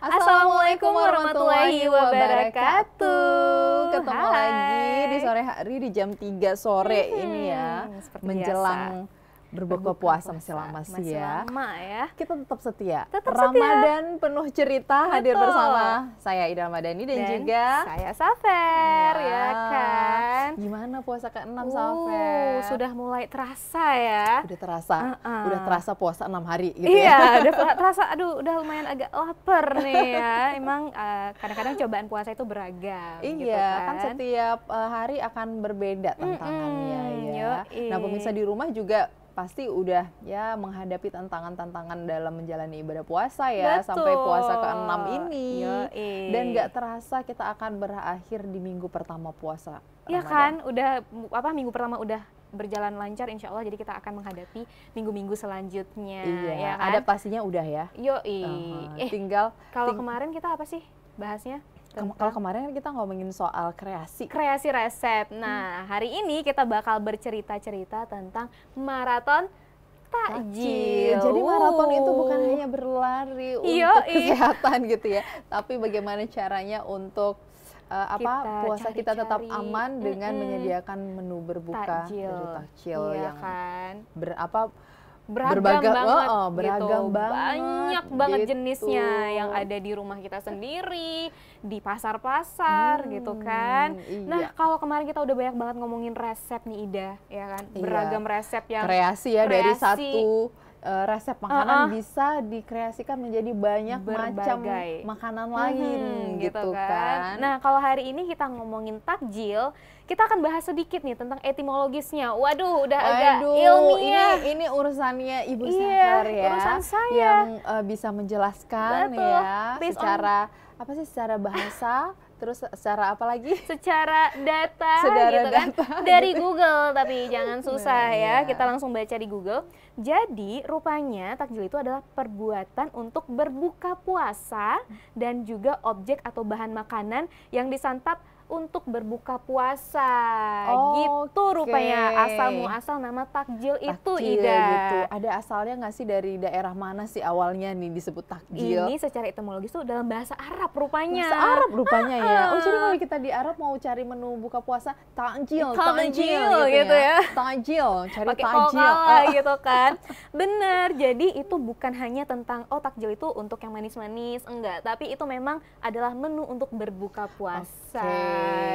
Assalamualaikum warahmatullahi wabarakatuh. Ketemu lagi di sore hari di jam 3 sore ini ya. Menjelang berbuka puasa masih lama sih ya. Lama ya. Kita tetap setia. Tetap Ramadan penuh cerita hadir Betul. bersama saya Ida Madani dan juga saya Safer ya kan. Gimana puasa ke-6 Safer? Sudah mulai terasa ya. Udah terasa. Udah terasa puasa 6 hari gitu Iya, ya. udah terasa. Aduh, udah lumayan agak lapar nih ya. Emang kadang-kadang cobaan puasa itu beragam. Iya, gitu kan setiap hari akan berbeda tantangannya ya. Nah, pemirsa di rumah juga pasti udah ya menghadapi tantangan-tantangan dalam menjalani ibadah puasa ya. Betul. Sampai puasa ke-6 ini. Yoi. Dan gak terasa kita akan berakhir di minggu pertama puasa Iya Ramadan. kan, udah minggu pertama udah berjalan lancar insya Allah, jadi kita akan menghadapi minggu-minggu selanjutnya. Iya, ya kan? adaptasinya udah ya. Yoi. Tinggal Kalau kemarin kita apa sih bahasnya? kalau kemarin kan kita ngomongin soal kreasi. Kreasi resep. Nah, hari ini kita bakal bercerita-cerita tentang maraton takjil. Jadi maraton itu bukan hanya berlari untuk kesehatan gitu ya, tapi bagaimana caranya untuk puasa kita tetap aman dengan menyediakan menu berbuka dari takjil iya yang kan? beragam Beragam banget, banyak banget gitu. jenisnya yang ada di rumah kita sendiri, di pasar-pasar gitu kan. Iya. Nah, kalau kemarin kita udah banyak banget ngomongin resep nih Ida, ya kan? Beragam resep yang kreasi ya, dari satu resep makanan bisa dikreasikan menjadi banyak macam makanan lain gitu kan. Nah, kalau hari ini kita ngomongin takjil, kita akan bahas sedikit nih tentang etimologisnya. Waduh, udah agak ilmiah. Ini urusannya Ibu Safer ya, urusan saya. yang bisa menjelaskan. Betul. Ya secara secara bahasa, terus secara apa lagi? Secara data gitu kan. Dari Google, tapi jangan susah ya. Kita langsung baca di Google. Jadi rupanya takjil itu adalah perbuatan untuk berbuka puasa dan juga objek atau bahan makanan yang disantap untuk berbuka puasa. Gitu rupanya asal nama takjil itu, Ida. Gitu. Ada asalnya nggak sih, dari daerah mana sih awalnya nih disebut takjil? Ini secara etimologis itu dalam bahasa Arab rupanya. Bahasa Arab rupanya ya. Oh, jadi kalau kita di Arab mau cari menu buka puasa, takjil gitu ya. Takjil, cari takjil gitu kan. Bener, jadi itu bukan hanya tentang takjil itu untuk yang manis-manis, enggak. Tapi itu memang adalah menu untuk berbuka puasa.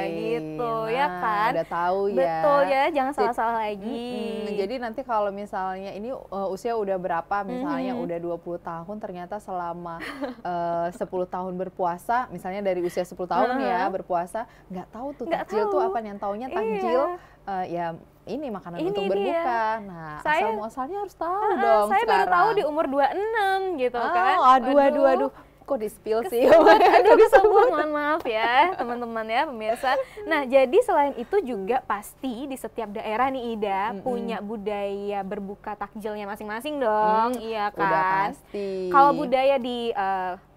Gitu ya kan. Udah tahu ya. Betul ya, jangan salah-salah lagi. Jadi nanti kalau misalnya ini usia udah berapa, misalnya udah 20 tahun, ternyata selama 10 tahun berpuasa, misalnya dari usia 10 tahun ya berpuasa, nggak tahu tuh takjil tuh apa. Yang taunya takjil ya ini makanan untuk berbuka. Nah, asal muasalnya harus tahu dong. Saya sekarang baru tahu di umur 26 gitu kan. Aduh. Kok di-spill sih? Aduh, kesebut, mohon maaf ya teman-teman ya pemirsa. Nah, jadi selain itu juga pasti di setiap daerah nih Ida punya budaya berbuka takjilnya masing-masing dong. Iya kan? Udah pasti. Kalau budaya di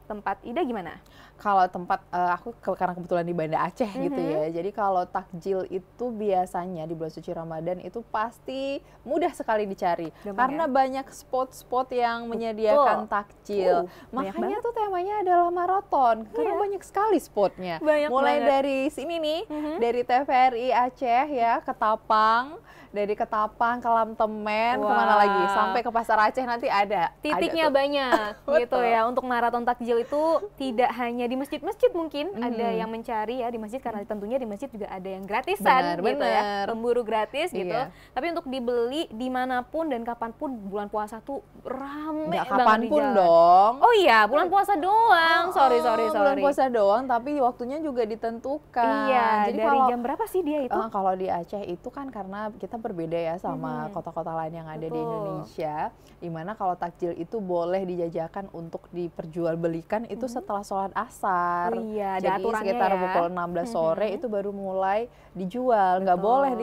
tempat Ida gimana? Kalau tempat aku karena kebetulan di Banda Aceh gitu ya. Jadi kalau takjil itu biasanya di bulan suci Ramadan itu pasti mudah sekali dicari. Karena banyak spot-spot yang menyediakan takjil. Makanya tuh temanya adalah maraton. Karena banyak sekali spotnya. Mulai dari sini nih, dari TVRI Aceh ya, Ketapang. Dari Ketapang ke Lamtemen, kemana lagi? Sampai ke Pasar Aceh nanti ada. Titiknya banyak gitu ya. Untuk maraton takjil itu tidak hanya di masjid-masjid, mungkin ada yang mencari ya di masjid, karena tentunya di masjid juga ada yang gratisan gitu ya. Pemburu gratis gitu. Tapi untuk dibeli dimanapun dan kapanpun, bulan puasa tuh rame banget kapanpun di jalan. Dong. Oh iya, bulan puasa doang. Sorry. Bulan puasa doang, tapi waktunya juga ditentukan. Iya, jadi dari jam berapa sih dia itu? Kalau di Aceh itu kan karena kita berbeda ya sama kota-kota lain yang ada di Indonesia, dimana kalau takjil itu boleh dijajakan untuk diperjualbelikan itu setelah sholat asar. Iya, jadi sekitar pukul 16 sore itu baru mulai dijual, nggak boleh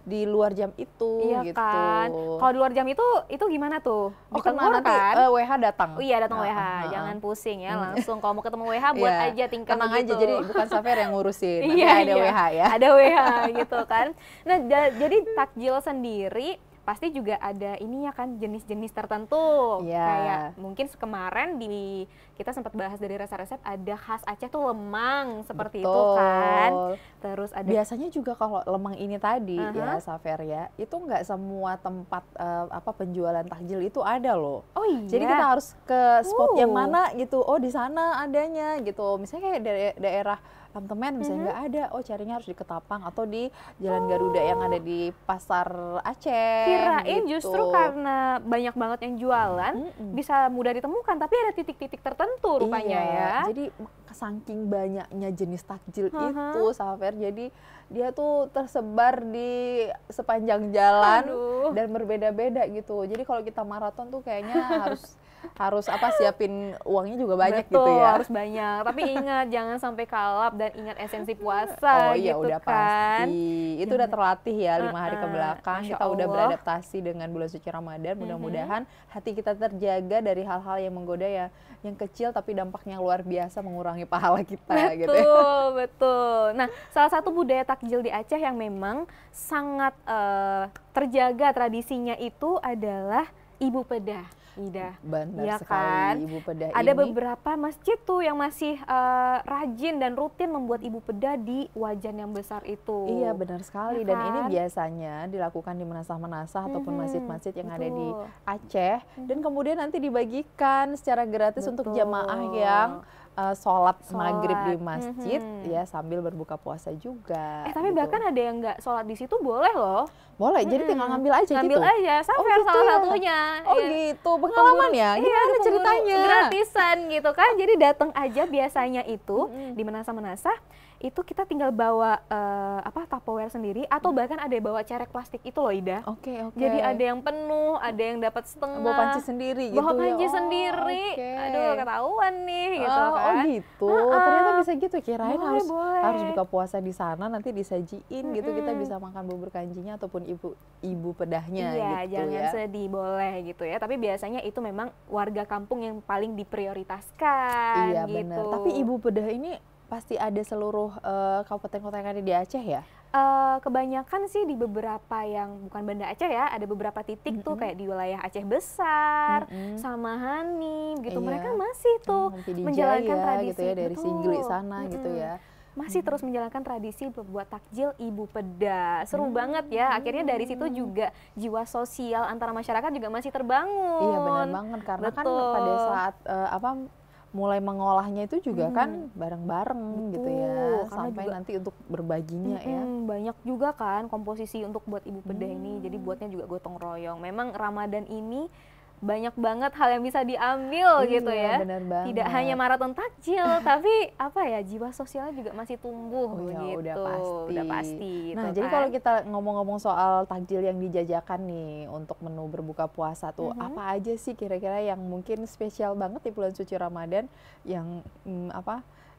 di luar jam itu. Iya gitu. kan. Kalau di luar jam itu gimana tuh? Kan nanti WH datang. Oh iya, datang WH. Jangan pusing ya, langsung kalau mau ketemu WH buat aja tingkat tenang gitu. aja, jadi bukan Safer yang ngurusin. Iya, ada WH ya. Ada WH gitu kan. Nah, jadi takjil sendiri pasti juga ada ininya kan jenis-jenis tertentu. Iya. Kayak mungkin kemarin kita sempat bahas dari resep-resep ada khas Aceh tuh lemang seperti itu kan. Terus ada biasanya juga kalau lemang ini tadi ya Safer ya, itu nggak semua tempat penjualan takjil itu ada loh. Oh iya. Jadi kita harus ke spot yang mana gitu. Oh di sana adanya gitu. Misalnya kayak daerah Temen misalnya nggak ada, carinya harus di Ketapang atau di Jalan Garuda yang ada di Pasar Aceh. Kirain gitu. justru karena banyak banget yang jualan bisa mudah ditemukan, tapi ada titik-titik tertentu rupanya ya. Jadi saking banyaknya jenis takjil itu Safer, jadi dia tuh tersebar di sepanjang jalan dan berbeda-beda gitu. Jadi kalau kita maraton tuh kayaknya harus siapin uangnya juga banyak. Betul, gitu ya. Harus banyak. Tapi ingat jangan sampai kalap dan ingat esensi puasa. Oh iya gitu udah kan. pasti. Itu udah terlatih ya 5 hari ke belakang. Masya Kita udah Allah. beradaptasi dengan bulan suci Ramadan. Mudah-mudahan hati kita terjaga dari hal-hal yang menggoda ya, yang kecil tapi dampaknya luar biasa mengurangi pahala kita. Gitu ya. Betul. Nah, salah satu budaya takjil di Aceh yang memang sangat terjaga tradisinya itu adalah Ibu Pedah. Ida. Benar ya sekali, kan? Ibu Pedah Ada ini. beberapa masjid tuh yang masih rajin dan rutin membuat Ibu Pedah di wajan yang besar itu. Iya benar sekali, Ya dan ini kan? biasanya dilakukan di menasah-menasah ataupun masjid-masjid yang ada di Betul. Aceh, dan kemudian nanti dibagikan secara gratis untuk Betul. jamaah yang sholat maghrib di masjid ya sambil berbuka puasa juga. Tapi gitu. bahkan ada yang nggak sholat di situ boleh loh. Boleh, jadi tinggal ngambil aja Ngambil gitu. aja, Safer gitu salah ya? satunya. Oh Iya. gitu, pengalaman ya? Iya, Gimana pemburu ceritanya? gratisan gitu kan. Jadi datang aja biasanya itu di menasah-menasah itu kita tinggal bawa Tupperware sendiri atau bahkan ada yang bawa cerek plastik itu loh Ida. Oke. Jadi ada yang penuh, ada yang dapat setengah. Bawa panci sendiri gitu. Bawa panci ya? sendiri. Oke. Aduh, ketahuan nih gitu kan. Oh gitu. Ternyata bisa gitu. Kirain Boleh. harus buka puasa di sana, nanti disajiin gitu, kita bisa makan bubur kanjinya ataupun ibu pedahnya Iya, gitu jangan ya. sedih, boleh gitu ya. Tapi biasanya itu memang warga kampung yang paling diprioritaskan Iya gitu. benar. Tapi ibu pedah ini pasti ada seluruh kabupaten kota yang ada di Aceh ya? Kebanyakan sih di beberapa yang bukan Banda Aceh ya, ada beberapa titik tuh kayak di wilayah Aceh Besar, sama Hanim gitu. Iya. Mereka masih tuh Pidijaya menjalankan tradisi gitu ya, dari betul. Singgli sana gitu ya. Masih terus menjalankan tradisi buat takjil Ibu Pedah. Seru banget ya. Akhirnya dari situ juga jiwa sosial antara masyarakat juga masih terbangun. Iya benar banget, karena kan pada saat mulai mengolahnya itu juga kan bareng-bareng gitu ya, karena sampai juga nanti untuk berbaginya ya. Banyak juga kan komposisi untuk buat Ibu Pedah ini, jadi buatnya juga gotong royong. Memang Ramadan ini banyak banget hal yang bisa diambil gitu ya. Benar banget. Tidak hanya maraton takjil, tapi jiwa sosialnya juga masih tumbuh gitu. Udah pasti. Nah, gitu jadi kan. kalau kita ngomong-ngomong soal takjil yang dijajakan nih untuk menu berbuka puasa tuh, apa aja sih kira-kira yang mungkin spesial banget di bulan suci Ramadan yang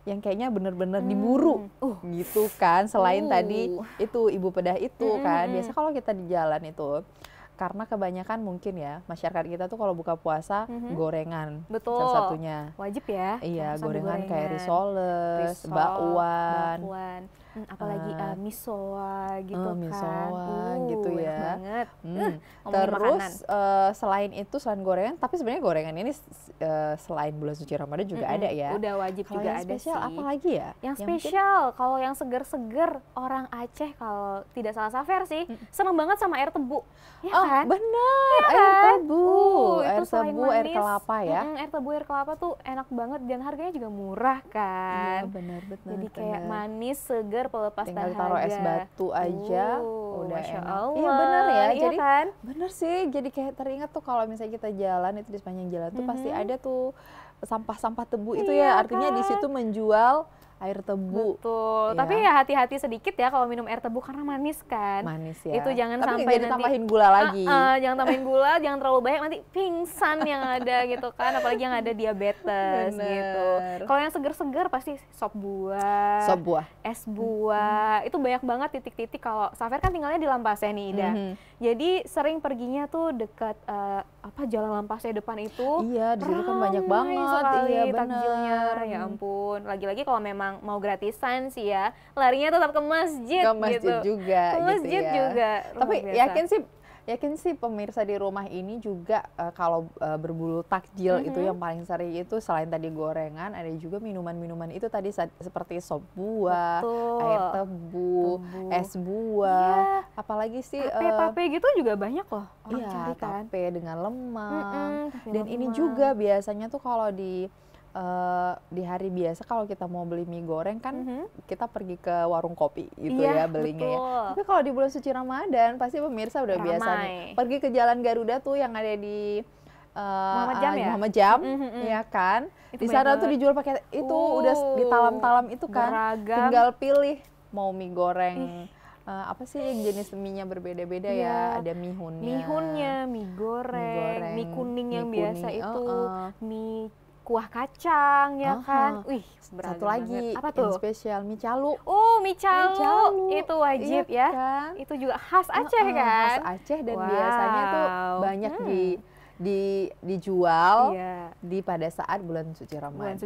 yang kayaknya bener-bener diburu gitu kan, selain tadi itu Ibu Pedah itu kan. Biasa kalau kita di jalan itu, karena kebanyakan mungkin ya masyarakat kita tuh kalau buka puasa gorengan. Betul. Salah satunya. Wajib ya. Iya, sambil gorengan kayak risoles, bakwan. Apalagi misoa gitu kan. Misoa gitu enak ya. banget. Terus selain itu, selain gorengan, tapi sebenarnya gorengan ini selain bulan suci Ramadan juga ada ya. Udah wajib Kalau juga yang ada spesial sih. apa lagi ya? Yang spesial, kalau yang seger-seger orang Aceh kalau tidak salah Safer sih, seneng banget sama air tebu. Ya kan? Benar, Ya air kan? tebu, Itu selain air manis, kelapa ya. Air tebu, air kelapa tuh enak banget dan harganya juga murah kan. Iya benar. Jadi kayak manis, seger, pelepas Tinggal dahaga. taruh es batu aja, udah Masya enak. Allah. Iya benar ya, Iya jadi kan? benar sih. Jadi kayak teringat tuh kalau misalnya kita jalan itu di sepanjang jalan tuh pasti ada tuh sampah-sampah tebu itu Iya ya. Artinya di situ menjual air tebu. Betul. Ya. Tapi ya hati-hati sedikit ya kalau minum air tebu karena manis kan. Manis ya. Itu jangan tapi sampai jadi nanti tambahin gula lagi. Jangan tambahin gula, jangan terlalu banyak nanti pingsan yang ada gitu kan. Apalagi yang ada diabetes Bener. gitu. Kalau yang seger-seger pasti sop buah. Sop buah. Es buah. Itu banyak banget titik-titik. Kalau Safer kan tinggalnya di Lampasnya nih Ida. Jadi sering perginya tuh dekat Jalan Lampasnya depan itu. Iya, di situ kan banyak ramai banget. sekali Iya takjilnya. benar. Ya ampun. Lagi-lagi kalau memang mau gratisan sih ya, larinya tetap ke masjid. Ke masjid gitu. juga Ke masjid gitu ya. juga. Tapi luar biasa. yakin sih Yakin sih pemirsa di rumah ini juga kalau berburu takjil itu yang paling sering itu selain tadi gorengan, ada juga minuman-minuman itu tadi seperti sop buah, air tebu, es buah, apalagi sih tape gitu juga banyak loh orang iya, cari kan. tape dengan lemang. Dan ini juga biasanya tuh kalau di hari biasa kalau kita mau beli mie goreng kan kita pergi ke warung kopi gitu ya belinya ya. Tapi kalau di bulan suci Ramadan pasti pemirsa udah biasa nih pergi ke Jalan Garuda tuh yang ada di Muhammad Jam ya kan. Di sana tuh dijual pakai itu udah ditalam-talam itu kan. Beragam. Tinggal pilih mau mie goreng apa sih yang jenis mie-nya berbeda-beda ya. Ada mihunnya, mie goreng, mie kuning yang biasa itu, mie kuah kacang ya kan. Wih, satu lagi apa tuh? Yang spesial mie calu. Oh, mie calu. Itu wajib iya, ya. Kan? Itu juga khas Aceh kan? Khas Aceh dan biasanya tuh banyak dijual di pada saat bulan suci Ramadan.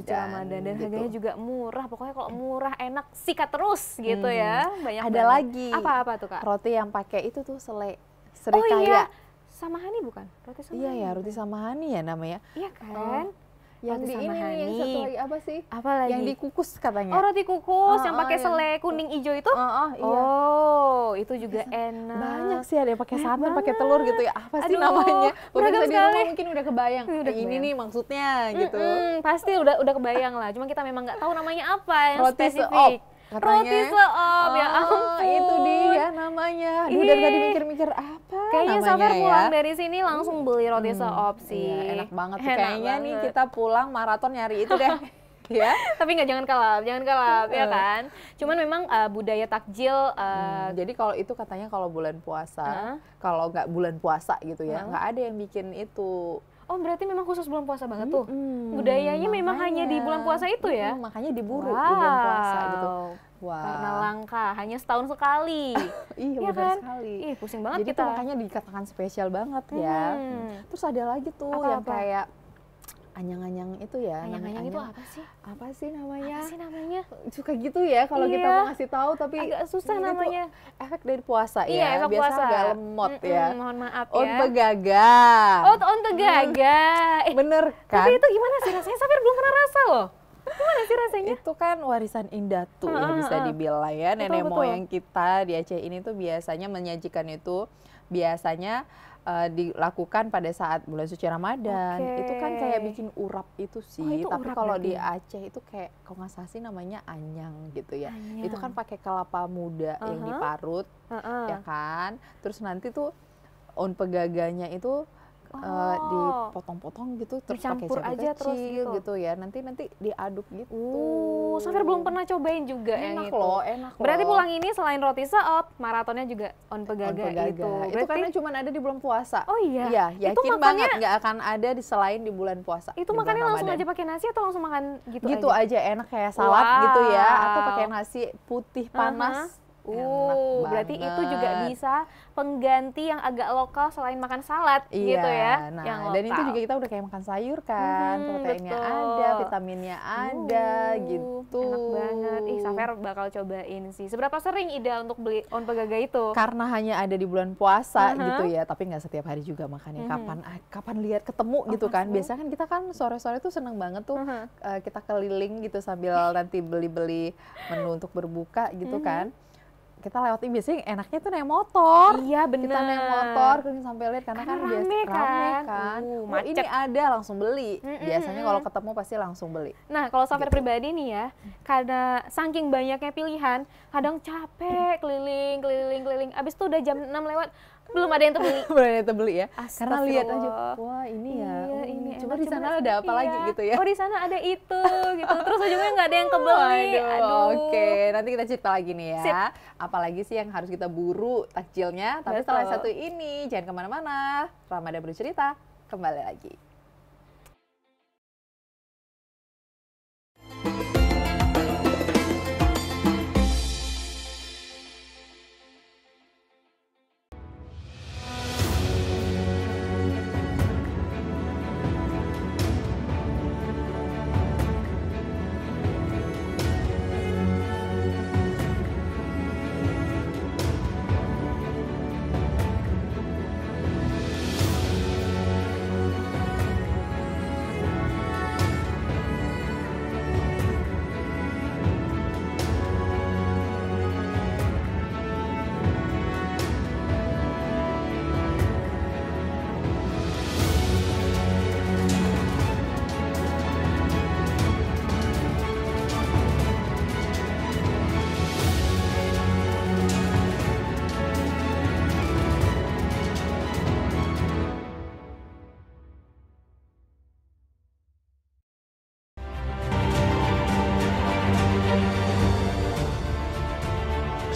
Dan gitu. Harganya juga murah. Pokoknya kalau murah enak sikat terus gitu ya. Banyak ada lagi. Apa tuh Kak? Roti yang pakai itu tuh serikaya. Iya. Samahani bukan? Roti Samahani. Iya ya, roti Samahani ya namanya. Iya kan? Yang di ini nih, yang satu lagi apa sih? Apa lagi? Yang dikukus katanya. Oh, roti kukus yang pakai selai kuning hijau itu? Iya. Oh, itu juga enak. Banyak sih, ada yang pakai santan, pakai telur gitu ya. Apa sih namanya? Pemirsa di rumah mungkin udah kebayang. Ini nih maksudnya gitu. Pasti udah kebayang lah. Cuma kita memang nggak tahu namanya apa yang roti spesifik. Katanya, roti seop, ya ampun. Itu dia namanya. Aduh, dari tadi mikir-mikir apa kayaknya namanya Safir ya. pulang dari sini langsung beli roti seop sih. Iya, enak banget tuh. Kayaknya nih kita pulang maraton nyari itu deh. Ya. Tapi jangan kalap ya kan. Cuman memang budaya takjil. Jadi kalau itu katanya kalau bulan puasa, kalau nggak bulan puasa gitu ya, nggak ada yang bikin itu. Oh, berarti memang khusus bulan puasa banget tuh. Budayanya memang hanya di bulan puasa itu ya? Makanya diburu di bulan puasa gitu. Karena langka, hanya setahun sekali. Iya, benar sekali. Ih, pusing banget jadi kita. Jadi makanya dikatakan spesial banget ya. Terus ada lagi tuh yang kayak anyang-anyang itu ya. Anyang-anyang itu apa sih? Apa sih namanya? Suka gitu ya kalau kita mau ngasih tahu, tapi agak susah namanya. Efek dari puasa ya. Iya, efek biasa puasa. agak lemot ya. Mohon maaf ya. Ontegaga. Ontegaga. Bener kan? Tapi itu gimana sih rasanya? Safir belum pernah rasa loh. Gimana sih rasanya? Itu kan warisan indah tuh ya bisa dibilang ya. Nenek moyang kita di Aceh ini tuh biasanya menyajikan itu biasanya dilakukan pada saat bulan suci Ramadan. Itu kan kayak bikin urap itu sih. Tapi kalau di Aceh itu kayak kalau nggak salah sih namanya anyang gitu ya. Itu kan pakai kelapa muda yang diparut ya kan. Terus nanti tuh onpegaganya itu dipotong-potong gitu terus pakai campur aja kecil gitu ya. Nanti diaduk gitu. Safir belum pernah cobain juga yang itu. Enak loh. Berarti pulang ini selain roti seop, maratonnya juga onpegaga itu. Itu karena cuma ada di bulan puasa. Oh iya. Iya, yakin banget nggak akan ada selain di bulan puasa. Itu makannya langsung aja pakai nasi atau langsung makan gitu aja enak kayak salad gitu ya, atau pakai nasi putih panas. Berarti itu juga bisa pengganti yang agak lokal selain makan salad gitu ya. Nah, yang dan itu juga kita udah kayak makan sayur kan, proteinnya ada, vitaminnya ada gitu. Enak banget. Safir bakal cobain sih. Seberapa sering ideal untuk beli onpegaga itu? Karena hanya ada di bulan puasa gitu ya, tapi nggak setiap hari juga makannya. Kapan lihat ketemu gitu kan. Biasanya kan kita kan sore-sore tuh seneng banget tuh kita keliling gitu sambil nanti beli-beli menu untuk berbuka gitu kan. Kita lewatin biasanya enaknya tuh naik motor. Iya bener. Kita naik motor sampai lihat karena kan rame kan. Ini ada langsung beli. Biasanya kalau ketemu pasti langsung beli. Nah kalau Safir pribadi nih ya, karena saking banyaknya pilihan, kadang capek keliling. Abis itu udah jam 6 lewat, belum ada yang terbeli. Belum ada yang terbeli ya. Karena lihat aja, wah ini ya. Coba di sana ada apa lagi gitu ya. Oh di sana ada itu gitu. Terus ujungnya nggak ada yang kebeli. Aduh. Oke, nanti kita cerita lagi nih ya. Sip. Apalagi sih yang harus kita buru takjilnya. Tapi setelah satu ini, jangan kemana-mana. Ramadan bercerita, kembali lagi.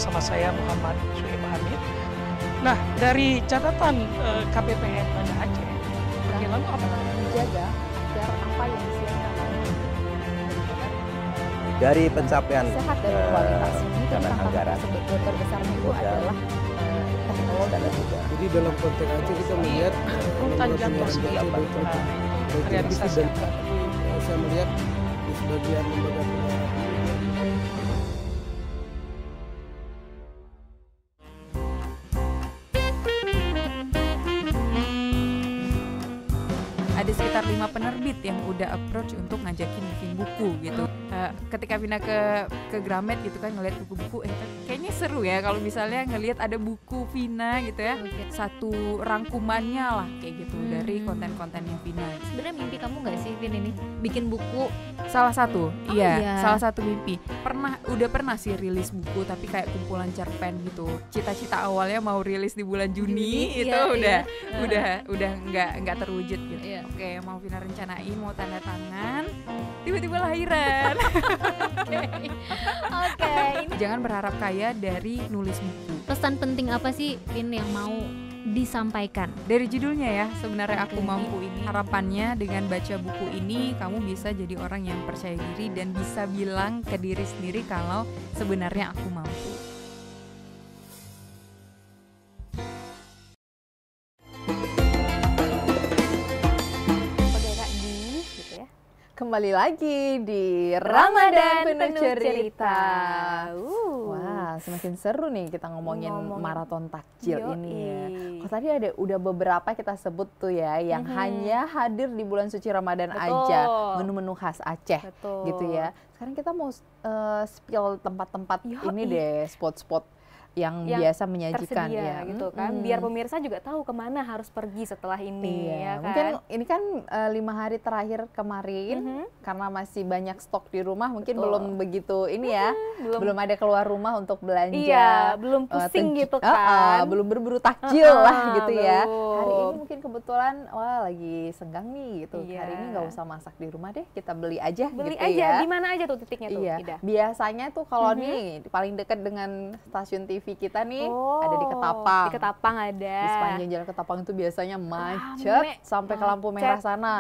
bersama saya Muhammad Syuaib Hamid. Nah, dari catatan KPPN Banda Aceh, lalu apa menjaga agar apa yang disiapkan dari pencapaian sehat dan kualitas ini dan anggaran terbesarnya itu adalah teknologi. Jadi dalam konteks Aceh kita melihat Tanjung saya melihat di sebagian lembaga ada sekitar 5 penerbit yang udah approach untuk ngajakin bikin buku gitu. Ketika pindah ke Gramet gitu kan ngeliat buku-buku, kayaknya seru ya kalau misalnya ngelihat ada buku Vina gitu ya, satu rangkumannya lah kayak gitu dari konten-kontennya Vina. Sebenarnya mimpi kamu nggak sih, Vin, ini bikin buku? Salah satu, iya. Salah satu mimpi. Udah pernah sih rilis buku tapi kayak kumpulan cerpen gitu. Cita-cita awalnya mau rilis di bulan Juni itu udah nggak terwujud gitu. Iya. Oke, mau Vina rencanain mau tanda tangan, tiba-tiba lahiran. Oke. Jangan berharap kaya dari nulis buku. Pesan penting apa sih, Vin, yang mau disampaikan? Dari judulnya ya, sebenarnya Aku Mampu ini. Harapannya dengan baca buku ini kamu bisa jadi orang yang percaya diri dan bisa bilang ke diri sendiri kalau sebenarnya aku mampu. Kembali lagi di Ramadan Penuh Cerita. Wah, semakin seru nih kita ngomongin maraton takjil ini ya. Kalau tadi udah beberapa kita sebut tuh ya yang hanya hadir di bulan suci Ramadan aja, menu-menu khas Aceh gitu ya. Sekarang kita mau spill tempat-tempat ini deh, spot-spot yang biasa menyajikan ya gitu kan, biar pemirsa juga tahu kemana harus pergi setelah ini. Ya kan? Mungkin ini kan 5 hari terakhir kemarin karena masih banyak stok di rumah, mungkin belum begitu ini ya, belum ada keluar rumah untuk belanja, belum pusing gitu kan, belum berburu takjil lah gitu ya. Hari ini mungkin kebetulan lagi senggang nih gitu, hari ini nggak usah masak di rumah deh, kita beli aja gitu ya. Di mana aja tuh titiknya tuh? Iya. Biasanya tuh kalau nih paling dekat dengan stasiun TV kita nih ada di Ketapang. Di Ketapang ada. Di sepanjang jalan Ketapang itu biasanya macet sampai ke lampu merah sana.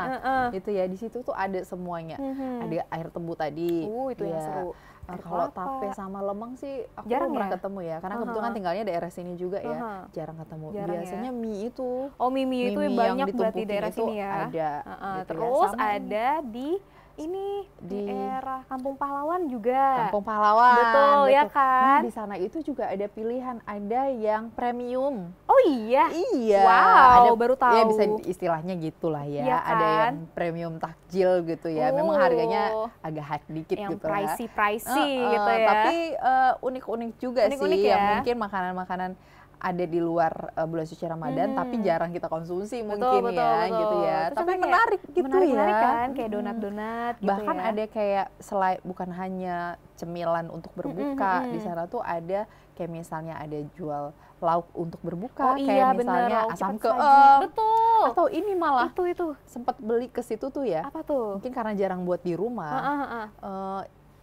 Itu ya, di situ tuh ada semuanya. Ada air tebu tadi. Itu yang seru. Kalau tape sama lemang sih aku jarang pernah ketemu ya, karena kebetulan tinggalnya daerah sini juga ya, jarang ketemu. Biasanya mie itu. Mie itu banyak berarti daerah sini ya. Ada. Gitu terus ya. Ada di daerah Kampung Pahlawan juga. Kampung Pahlawan. Betul ya kan? Nah, di sana itu juga ada pilihan, ada yang premium. Oh iya? Iya. Wow, baru tahu. Ya bisa istilahnya gitulah ya. Iya kan? Ada yang premium takjil gitu ya. Memang harganya agak high dikit yang gitu ya. Yang pricey gitu ya. Tapi unik-unik juga sih. Ya? Ya mungkin makanan-makanan ada di luar bulan suci Ramadan, tapi jarang kita konsumsi mungkin betul. Gitu ya. Terus tapi menarik gitu menarik ya. Kan, kayak donat-donat gitu. Bahkan ya. ada kayak bukan hanya cemilan untuk berbuka, di sana tuh ada kayak misalnya ada jual lauk untuk berbuka, kayak misalnya asam keem. Betul. Atau ini malah itu sempat beli ke situ tuh ya. Apa tuh? Mungkin karena jarang buat di rumah.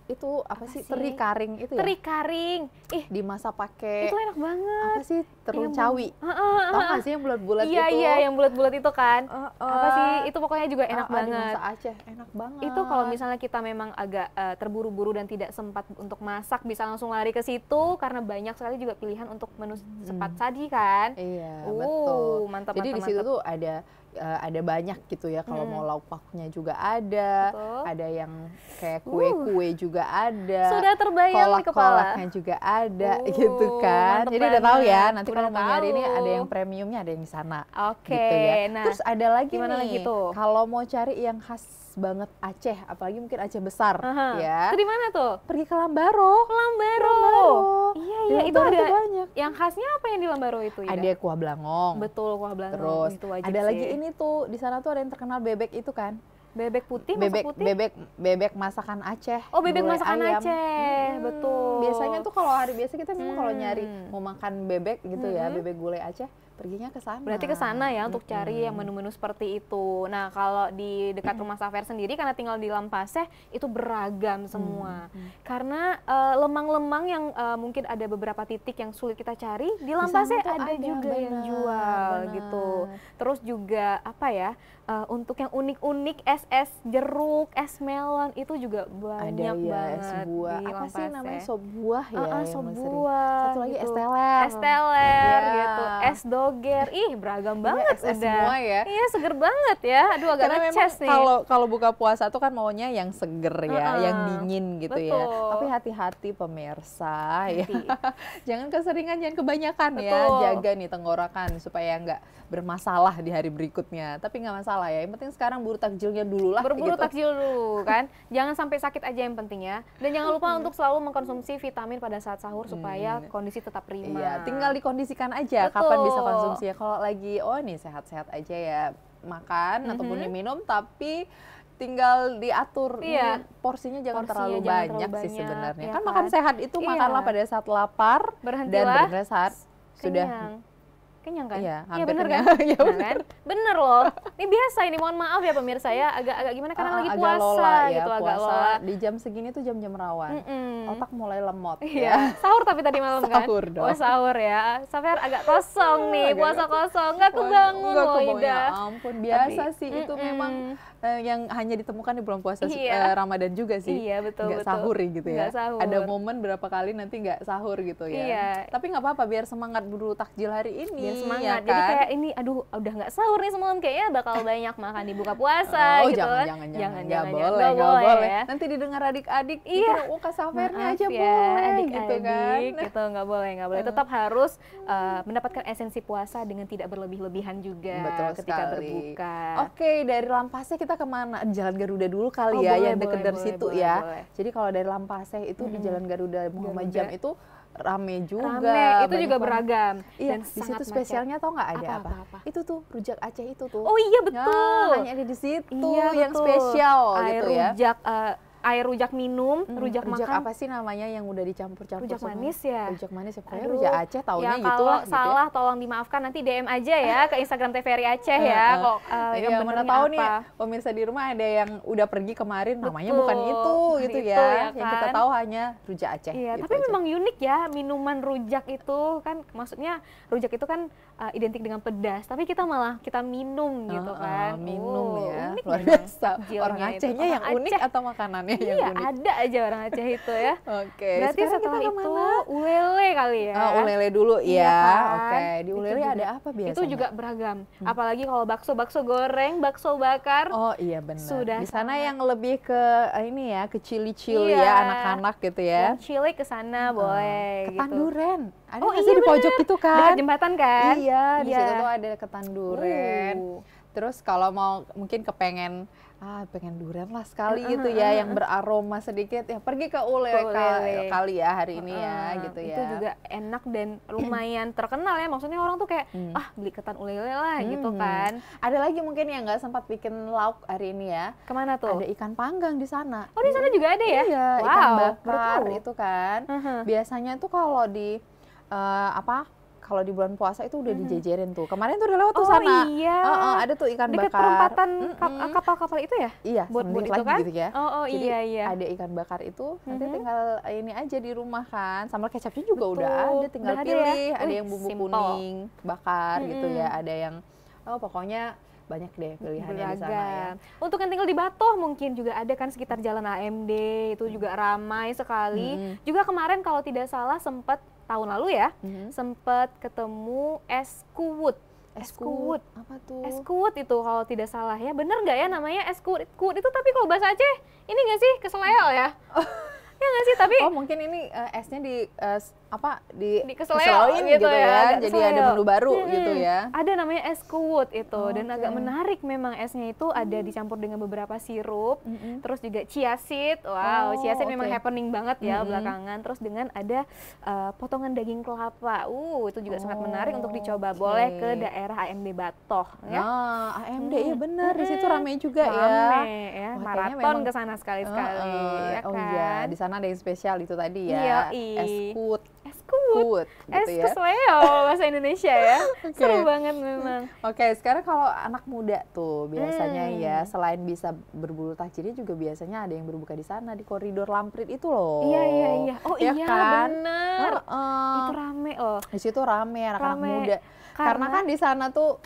Itu apa sih? Teri karing itu ya? Teri karing. Dimasak pakai itu enak banget. Apa sih? Teruncawi. Tahu nggak sih yang bulat-bulat itu? Iya, yang bulat-bulat itu kan. Apa sih? Itu pokoknya juga enak banget. Dimasak Aceh, enak banget. Itu kalau misalnya kita memang agak terburu-buru dan tidak sempat untuk masak, bisa langsung lari ke situ karena banyak sekali juga pilihan untuk menu cepat saji kan. Iya, betul. Mantap. Jadi di situ tuh ada banyak gitu ya, kalau mau lauk pauknya juga ada. Betul. Ada yang kayak kue-kue juga ada. Sudah terbayang di kepala. Kolak-kolaknya juga ada gitu kan. Jadi udah tahu ya, nanti kalau mau nyari ini ada yang premiumnya, ada yang di sana. Oke. Gitu ya. Nah, terus ada lagi gimana nih, lagi tuh? Kalau mau cari yang khas banget Aceh, apalagi mungkin Aceh besar ya. Itu di mana tuh? Pergi ke Lambaro. Iya, itu ada banyak. Yang khasnya apa yang di Lambaro itu ya? Ada kuah belangong. Betul, kuah belangong. Terus itu wajib ada sih. lagi ini tuh, di sana tuh ada yang terkenal bebek itu kan. Bebek putih, masak putih? Bebek masakan Aceh. Oh, bebek masakan ayam. Aceh, betul. Biasanya tuh kalau hari biasa kita memang kalau nyari mau makan bebek gitu ya, bebek gulai Aceh, perginya ke sana. Berarti ke sana ya untuk cari yang menu-menu seperti itu. Nah, kalau di dekat rumah Safer sendiri karena tinggal di Lampaseh itu beragam semua. Karena lemang-lemang yang mungkin ada beberapa titik yang sulit kita cari, di Lampaseh ada juga yang jual gitu. Terus juga apa ya? Untuk yang unik-unik es jeruk, es melon itu juga banyak banget es buah. di Apa sih Lampaseh. namanya, sop buah ya? Sop yang sering. buah. Satu lagi gitu. es teler. Es teler Ya. gitu, es doger. Ih, beragam banget es udah. semua ya. Iya, seger banget ya. Aduh, agak Karena memang ngeces nih. kalau buka puasa tuh kan maunya yang seger ya, yang dingin gitu ya. Betul. Tapi hati-hati pemirsa ya. Jangan keseringan, jangan kebanyakan ya. Betul. Jaga nih tenggorokan supaya nggak bermasalah di hari berikutnya. Tapi nggak masalah ya. Yang penting sekarang buru takjilnya dulu lah. Berburu gitu. takjil dulu kan. Jangan sampai sakit aja yang penting ya. Dan jangan lupa untuk selalu mengkonsumsi vitamin pada saat sahur supaya kondisi tetap prima. Iya, tinggal dikondisikan aja Betul. kapan bisa konsumsi ya. Kalau lagi nih sehat-sehat aja ya makan ataupun diminum, tapi tinggal diatur. Iya. Porsinya jangan terlalu jangan banyak terlalu sih banyak, sebenarnya. ya Kan makan sehat itu Iya. makanlah pada saat lapar dan Berhentilah pada saat sudah kenyang kan? Iya, Iya hampir bener kenyang. kan? Iya, Nah, kan? Bener loh. Ini biasa ini, mohon maaf ya pemirsa ya, agak gimana karena lagi agak puasa lola ya, gitu, agak puasa lola. di jam segini tuh jam-jam rawan. Otak mulai lemot ya. Iya, sahur tapi tadi malam kan? Sahur dong. Oh sahur ya, Safer agak kosong nih, Agak puasa kosong, nggak kebangun Nggak loh kebangun, Ida. ya ampun, biasa Tapi, sih itu memang yang hanya ditemukan di bulan puasa Iya. Ramadan juga sih. Iya, betul, Nggak betul. sahur gitu ya. Nggak sahur. Ada momen berapa kali nanti nggak sahur gitu ya. Iya. Tapi nggak apa-apa, biar semangat dulu takjil hari ini. Biar semangat, ya jadi kan? kayak ini, aduh udah nggak sahur nih semalam, kayaknya bakal banyak makan di buka puasa Oh, gitu kan. jangan, Nggak boleh, nggak boleh. ya. Nanti didengar adik-adik, Iya. dikira, oh Kak Safernya Maaf aja ya, boleh, adik-adik gitu kan. gitu, nggak boleh. Tetap harus mendapatkan esensi puasa dengan tidak berlebih-lebihan juga Betul ketika sekali. berbuka. Oke, dari Lampaseh kita kemana? Jalan Garuda dulu kali Oh, ya, boleh, yang deket boleh, dari boleh, situ boleh, ya. boleh. Jadi kalau dari Lampaseh itu di Jalan Garuda Muhammad Garuda. Jam itu rame juga. Rame, itu banyak juga banget. beragam. Iya, dan di situ sangat spesialnya tau nggak ada Apa, apa? apa? Itu tuh rujak Aceh itu tuh. Oh iya betul. Nah, hanya ada di situ Iya, yang betul. spesial Air gitu ya. rujak, air rujak minum, rujak makan. apa sih namanya yang udah dicampur-campur Rujak sama- manis ya? Rujak manis ya, pokoknya Aduh. rujak Aceh taunya Ya gitu kalau lah gitu ya. salah tolong dimaafkan, nanti DM aja ya ke Instagram TVRI Aceh ya. Kok yang Iya, mana benernya tahu apa. nih pemirsa di rumah ada yang udah pergi kemarin namanya Betul, bukan itu gitu itu ya. ya Yang kita kan? tahu hanya rujak Aceh. Iya, gitu tapi aja. memang unik ya minuman rujak itu kan, maksudnya rujak itu kan identik dengan pedas, tapi kita malah kita minum gitu kan. Minum ya, Unik luar memang biasa. takjilnya Orang itu. Acehnya Orang yang unik Aceh. atau makanannya yang Iya, unik? ada aja orang Aceh itu ya. Oke, Berarti sekarang setelah kita itu kemana? ulele kali ya. Ulele dulu Iya ya. kan? Oke, di Itu ulele juga- ada apa biasanya? Itu juga beragam. Apalagi kalau bakso goreng, bakso bakar. Oh iya benar. Sudah Di sana sangat- yang lebih ke ini ya, ke cili-cili Iya. ya, anak-anak gitu ya. Yang cilik ke sana boleh Ketan gitu. duren. Ada Oh nggak iya sih di pojok bener. itu kan? Dekat jembatan kan? Iya, di Iya. situ tuh ada ketan duren. Terus kalau mau mungkin kepengen pengen durian lah sekali gitu ya, yang beraroma sedikit ya pergi ke ulele Ke Ulele. kali ya hari ini ya gitu ya. Itu juga enak dan lumayan terkenal ya. Maksudnya orang tuh kayak beli ketan ulele lah gitu kan. Ada lagi mungkin yang nggak sempat bikin lauk hari ini ya. Kemana tuh? Ada ikan panggang di sana. Oh di sana juga ada ya? Iya, Wow, ikan baru bakar tahu. itu kan. Biasanya tuh kalau di kalau di bulan puasa itu udah dijejerin tuh. Kemarin tuh udah lewat tuh Oh sana. iya. Ada tuh ikan Dekat bakar. perempatan kapal-kapal itu ya? Iya, Buat sedikit itu lagi kan? gitu ya. Oh Jadi iya. ada ikan bakar itu, nanti tinggal ini aja di rumah kan. Sambal kecapnya juga Betul, udah ada, tinggal udah ada pilih. ya. Ada Wih, yang bumbu simple. kuning bakar gitu ya. Ada yang pokoknya banyak deh pilihannya di sana ya. Beragam. Untuk yang tinggal di Batoh mungkin juga ada kan sekitar Jalan AMD, itu juga ramai sekali. Juga kemarin kalau tidak salah sempat tahun lalu ya, sempat ketemu es kuwut. Es kuwut. Apa tuh? Es kuwut itu kalau tidak salah ya. Bener nggak ya namanya es kuwut? Kuwut itu tapi kalau bahasa Aceh ini nggak sih keseleo ya? Ya nggak sih, tapi Oh mungkin ini esnya di keseleo keseloin gitu ya. ya, agak Jadi ada keseleo. menu baru gitu ya. Ada namanya es kuwut itu dan Oke. agak menarik memang esnya itu ada dicampur dengan beberapa sirup, terus juga chia seed. Wow, Oh, chia seed memang oke. happening banget ya belakangan. Terus dengan ada potongan daging kelapa. Itu juga sangat menarik untuk dicoba. Boleh ke daerah AMD Batoh ya. Nah, AMD ya benar, di situ ramai juga ya. Rame ya, Wah, kayaknya maraton memang- ke sana sekali-sekali ya Oh kan. iya, di sana ada yang spesial itu tadi ya. Yoi. Es kuwut. Es kuwut Kuut gitu ya. Kesleo bahasa Indonesia ya. Seru banget memang. Oke, sekarang kalau anak muda tuh biasanya ya selain bisa berburu takjilnya juga biasanya ada yang berbuka di sana di koridor Lamprit itu loh. Iya. Oh ya iya kan? bener. Itu rame loh. Di situ rame anak-anak muda. Karena kan di sana tuh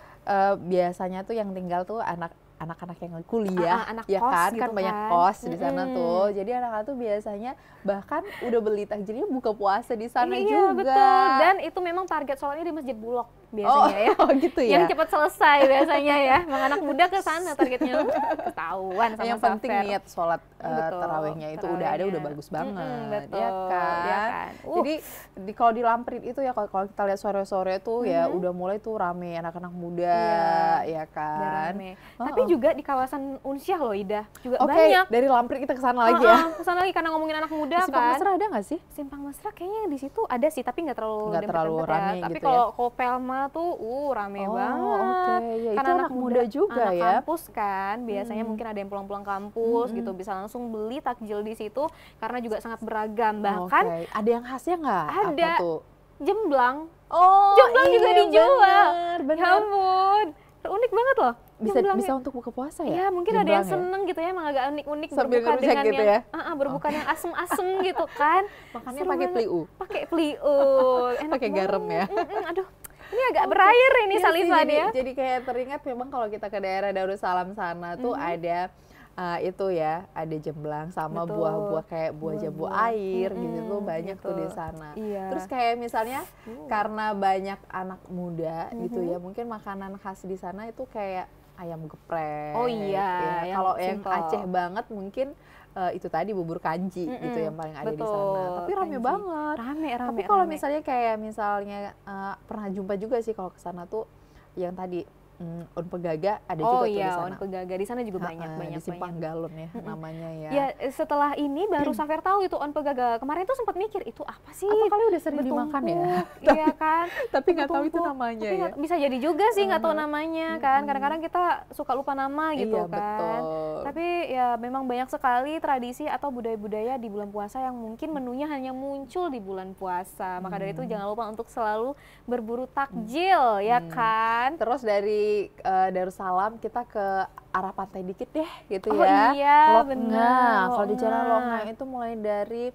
biasanya tuh yang tinggal tuh anak-anak yang kuliah, anak ya kos kan, gitu kan banyak kos di sana tuh. Jadi anak-anak tuh biasanya bahkan udah beli takjilnya buka puasa di sana iya, juga. Betul. Dan itu memang target soalnya di Masjid Bulog biasanya ya. Oh gitu ya. Yang cepat selesai biasanya ya. Emang anak muda ke sana targetnya ketahuan sama yang penting niat sholat tarawihnya itu udah ada, udah bagus banget. Betul. Ya kan. Jadi kalau di Lamprit itu ya kalau kita lihat sore-sore tuh ya udah mulai tuh rame anak-anak muda, ya kan. Rame. Tapi juga di kawasan Unsyah loh Ida, juga Oke, banyak. dari Lamprit kita ke sana lagi ya. Ke sana lagi karena ngomongin anak muda kan. Simpang Mesra ada nggak sih? Simpang Mesra kayaknya di situ ada sih, tapi nggak terlalu rame ya. Tapi gitu kalau Kopelma tuh rame banget. Ya, karena itu anak muda juga anak ya. Kampus kan, biasanya mungkin ada yang pulang-pulang kampus gitu, bisa langsung beli takjil di situ karena juga sangat beragam. Bahkan ada yang khasnya nggak? Ada. Apa tuh? Jemblang. Oh, Jemblang juga dijual. Bener. Ya ampun. Unik banget loh. Bisa untuk buka puasa ya? Iya, mungkin ada yang seneng gitu ya, emang agak unik-unik sambil berbuka dengan gitu yang ya? berbuka yang asem-asem gitu kan. Makannya pakai pliu. Pakai pliu. Pakai garam ya. Aduh. Ini agak berair ini Salifan ya. Jadi kayak teringat memang kalau kita ke daerah Darussalam sana tuh ada itu ya, ada jemblang sama buah-buah kayak buah jambu air gitu tuh banyak tuh di sana. Iya. Terus kayak misalnya karena banyak anak muda gitu ya, mungkin makanan khas di sana itu kayak ayam geprek. Oh iya. Ya. Kalau yang Aceh banget mungkin itu tadi bubur kanji gitu yang paling ada di sana. Tapi rame banget. Rame. Tapi kalau misalnya pernah jumpa juga sih kalau ke sana tuh yang tadi On Pegaga ada juga tuh di sana. Oh iya, On Pegaga di sana juga banyak di Simpang Galon ya namanya ya. Ya setelah ini baru Safer tahu itu On Pegaga. Kemarin tuh sempat mikir itu apa sih? Apa kali udah sering dimakan ya? Iya kan. Tapi nggak tahu itu namanya ya. Bisa jadi juga sih nggak tahu namanya kan. Kadang-kadang kita suka lupa nama gitu kan. Betul. Tapi ya memang banyak sekali tradisi atau budaya-budaya di bulan puasa yang mungkin menunya hanya muncul di bulan puasa. Maka dari itu jangan lupa untuk selalu berburu takjil ya kan. Terus dari Darussalam kita ke arah pantai dikit deh gitu ya. Oh iya, benar. Kalau di Jalan Longa itu mulai dari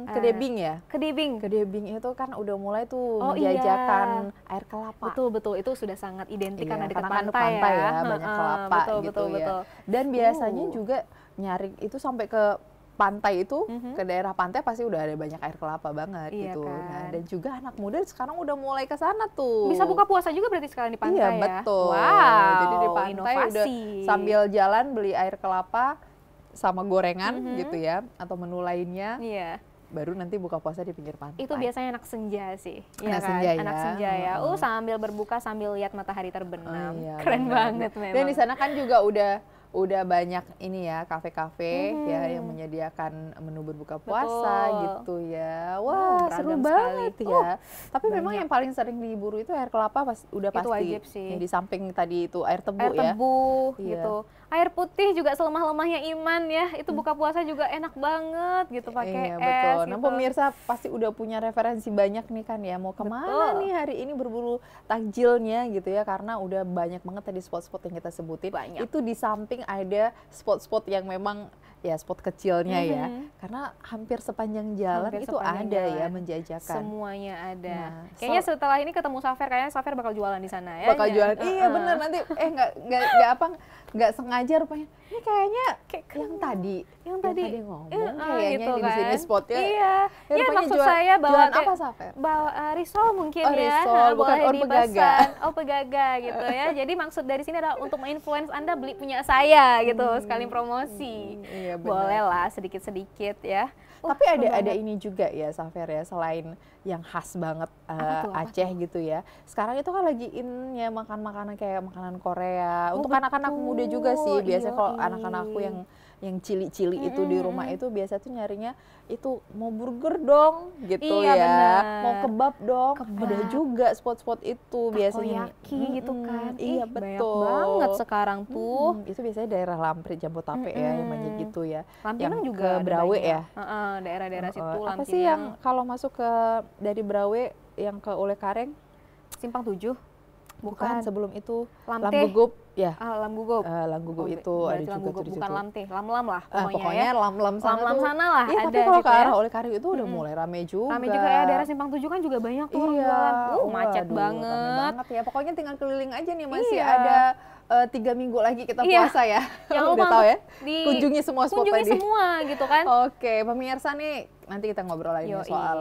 Kedebing ya. Kedebing itu kan udah mulai tuh menjajakan air kelapa. Betul itu sudah sangat identik karena dekat pantai ya, banyak kelapa gitu ya. Dan biasanya juga nyari itu sampai ke pantai itu, ke daerah pantai pasti udah ada banyak air kelapa banget gitu. Kan? Nah, dan juga anak muda sekarang udah mulai ke sana tuh. Bisa buka puasa juga berarti sekarang di pantai ya? Iya, betul. Wow, jadi di pantai udah sambil jalan beli air kelapa sama gorengan gitu ya, atau menu lainnya. Iya. Baru nanti buka puasa di pinggir pantai. Itu biasanya anak senja sih. Anak senja ya. Anak senja ya. Sambil berbuka sambil lihat matahari terbenam. Iya, keren banget memang. Dan di sana kan juga udah banyak ini ya, kafe-kafe ya yang menyediakan menu berbuka puasa gitu ya. Wah, seru banget ya. Tapi memang yang paling sering diburu itu air kelapa udah pasti. Itu wajib sih. Yang di samping tadi itu air tebu ya. Air tebu gitu. Air putih juga selemah-lemahnya iman ya. Itu buka puasa juga enak banget gitu pakai es. Betul. Gitu. Nah, pemirsa pasti udah punya referensi banyak nih kan ya. Mau kemana nih hari ini berburu takjilnya gitu ya. Karena udah banyak banget tadi spot-spot yang kita sebutin. Banyak. Itu di samping ada spot-spot yang memang ya spot kecilnya ya. Karena hampir sepanjang jalan ada ya menjajakan. Semuanya ada. Nah, kayaknya setelah ini ketemu Safer, kayaknya Safer bakal jualan di sana ya. Bakal jualan. Iya bener, nanti nggak sengaja rupanya. Ini kayaknya yang tadi ngomong kayaknya gitu di sini spotnya. Iya. Ya maksud saya bawa apa Safer? Bawa risol mungkin ya. Risol, bukan On Pegaga. Oh Pegaga gitu ya. Jadi maksud dari sini adalah untuk menginfluence Anda beli punya saya gitu, sekali promosi. Iya, boleh lah sedikit-sedikit ya. Tapi ada ini juga ya Safer ya, selain yang khas banget Aceh gitu ya. Sekarang itu kan lagi in ya makan makanan kayak makanan Korea. Untuk anak-anak muda juga sih. Biasanya kalau anak-anakku yang yang cili-cili itu di rumah itu biasa tuh nyarinya itu mau burger dong gitu Iya, ya, bener. mau kebab dong. Kebab. Ada juga spot-spot itu biasanya. Takoyaki gitu kan. Iya, Banyak betul. banget sekarang tuh. Itu biasanya daerah Lamprit, Jabodetabek ya yang banyak gitu ya. Lampinang Yang juga ke ada Brawe banyak. ya. Daerah-daerah situ Apa Lampinang. sih yang kalau masuk ke dari Brawe yang ke Ule Kareng? Simpang 7? Bukan, sebelum itu Lamte. Lamgugup ya. Lamgugup. Lamgugup itu ada berarti juga Lamgugup, tuh di bukan situ. Lamte, Lam-lam lah pokoknya, Pokoknya ya. lam-lam sana Lam-lam tuh. sana lah Iya, ada tapi kalau gitu ke ya. arah Ule Kareng itu udah mulai rame juga. Rame juga ya, daerah Simpang 7 kan juga banyak tuh orang jualan. Macet waduh, banget. rame banget ya. Pokoknya tinggal keliling aja nih, masih Iya. ada 3 minggu lagi kita Iya. puasa ya. Jangan Udah lupa tahu ya. di- Kunjungi semua spot Kunjungi tadi. semua gitu kan. Oke, pemirsa nih, nanti kita ngobrol lagi nih Yoi. soal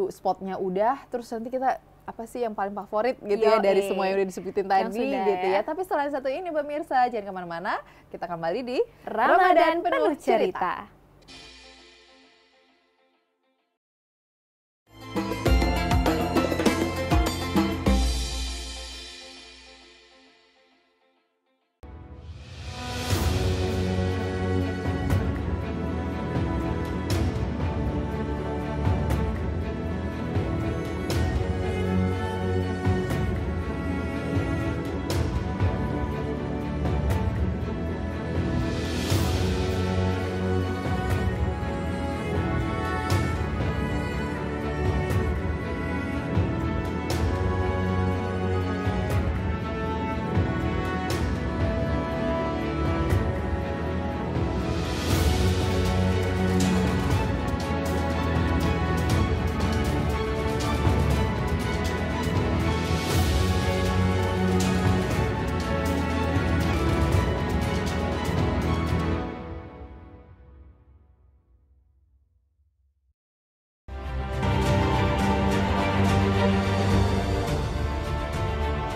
spotnya udah, terus nanti kita apa sih yang paling favorit gitu ya Yoi. dari semua yang udah disebutin tadi sudah. gitu ya. Tapi setelah satu ini pemirsa, jangan kemana-mana, kita kembali di Ramadan penuh cerita.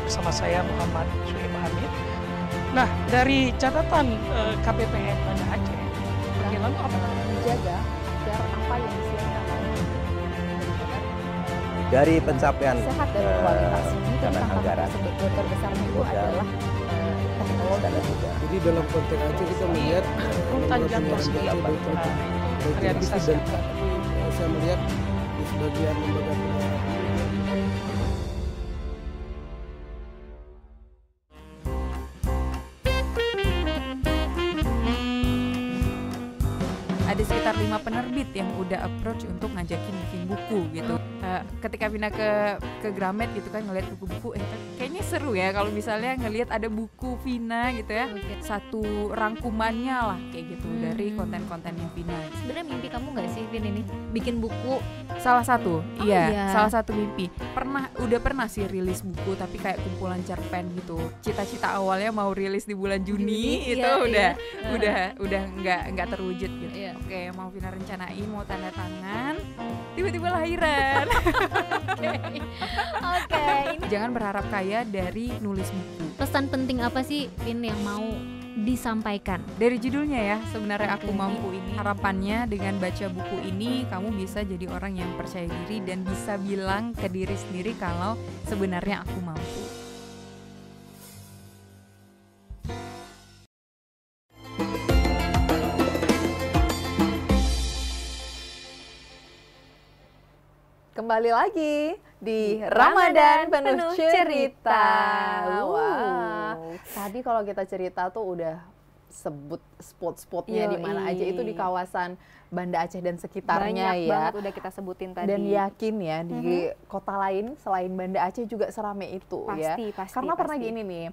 Bersama saya Muhammad Suhaib Hamid. Nah, dari catatan KPPN Banda Aceh, lalu apa? Menjaga agar apa yang disiapkan Dari pencapaian sehat dan kualitas ini dan dana tantangan anggaran terbesarnya itu modal adalah teknologi. dan juga Jadi dalam konteks Aceh kita melihat Rutan lembaga jantung penyiaran sendiri, Aceh baik nah, itu baik realisasi dan yang saya melihat di sebagian lembaga penyiaran ada sekitar 5 penerbit yang udah approach untuk ngajakin bikin buku gitu. Ketika pindah ke Gramet gitu kan ngeliat buku-buku, kayaknya seru ya kalau misalnya ngelihat ada buku Vina gitu ya, satu rangkumannya lah kayak gitu dari konten-kontennya Vina. Sebenarnya mimpi kamu nggak sih, Vin, ini bikin buku? Salah satu, iya. salah satu mimpi. Udah pernah sih rilis buku tapi kayak kumpulan cerpen gitu. Cita-cita awalnya mau rilis di bulan Juni itu iya, udah nggak terwujud gitu. Iya. Oke, mau Vina rencanain mau tanda tangan, tiba-tiba lahiran. Oke, ini Jangan berharap kaya dari nulis buku. pesan penting apa sih, Vin, yang mau disampaikan? Dari judulnya ya, sebenarnya Aku Oke. Mampu ini. Harapannya dengan baca buku ini kamu bisa jadi orang yang percaya diri dan bisa bilang ke diri sendiri kalau sebenarnya aku mampu. Kembali lagi di Ramadan penuh cerita. Wow. Tadi kalau kita cerita tuh udah sebut spot-spotnya di mana aja, itu di kawasan Banda Aceh dan sekitarnya Banyak ya. banget udah kita sebutin tadi. Dan yakin ya di kota lain selain Banda Aceh juga serame itu ya. Pasti, Karena pernah pasti. gini nih,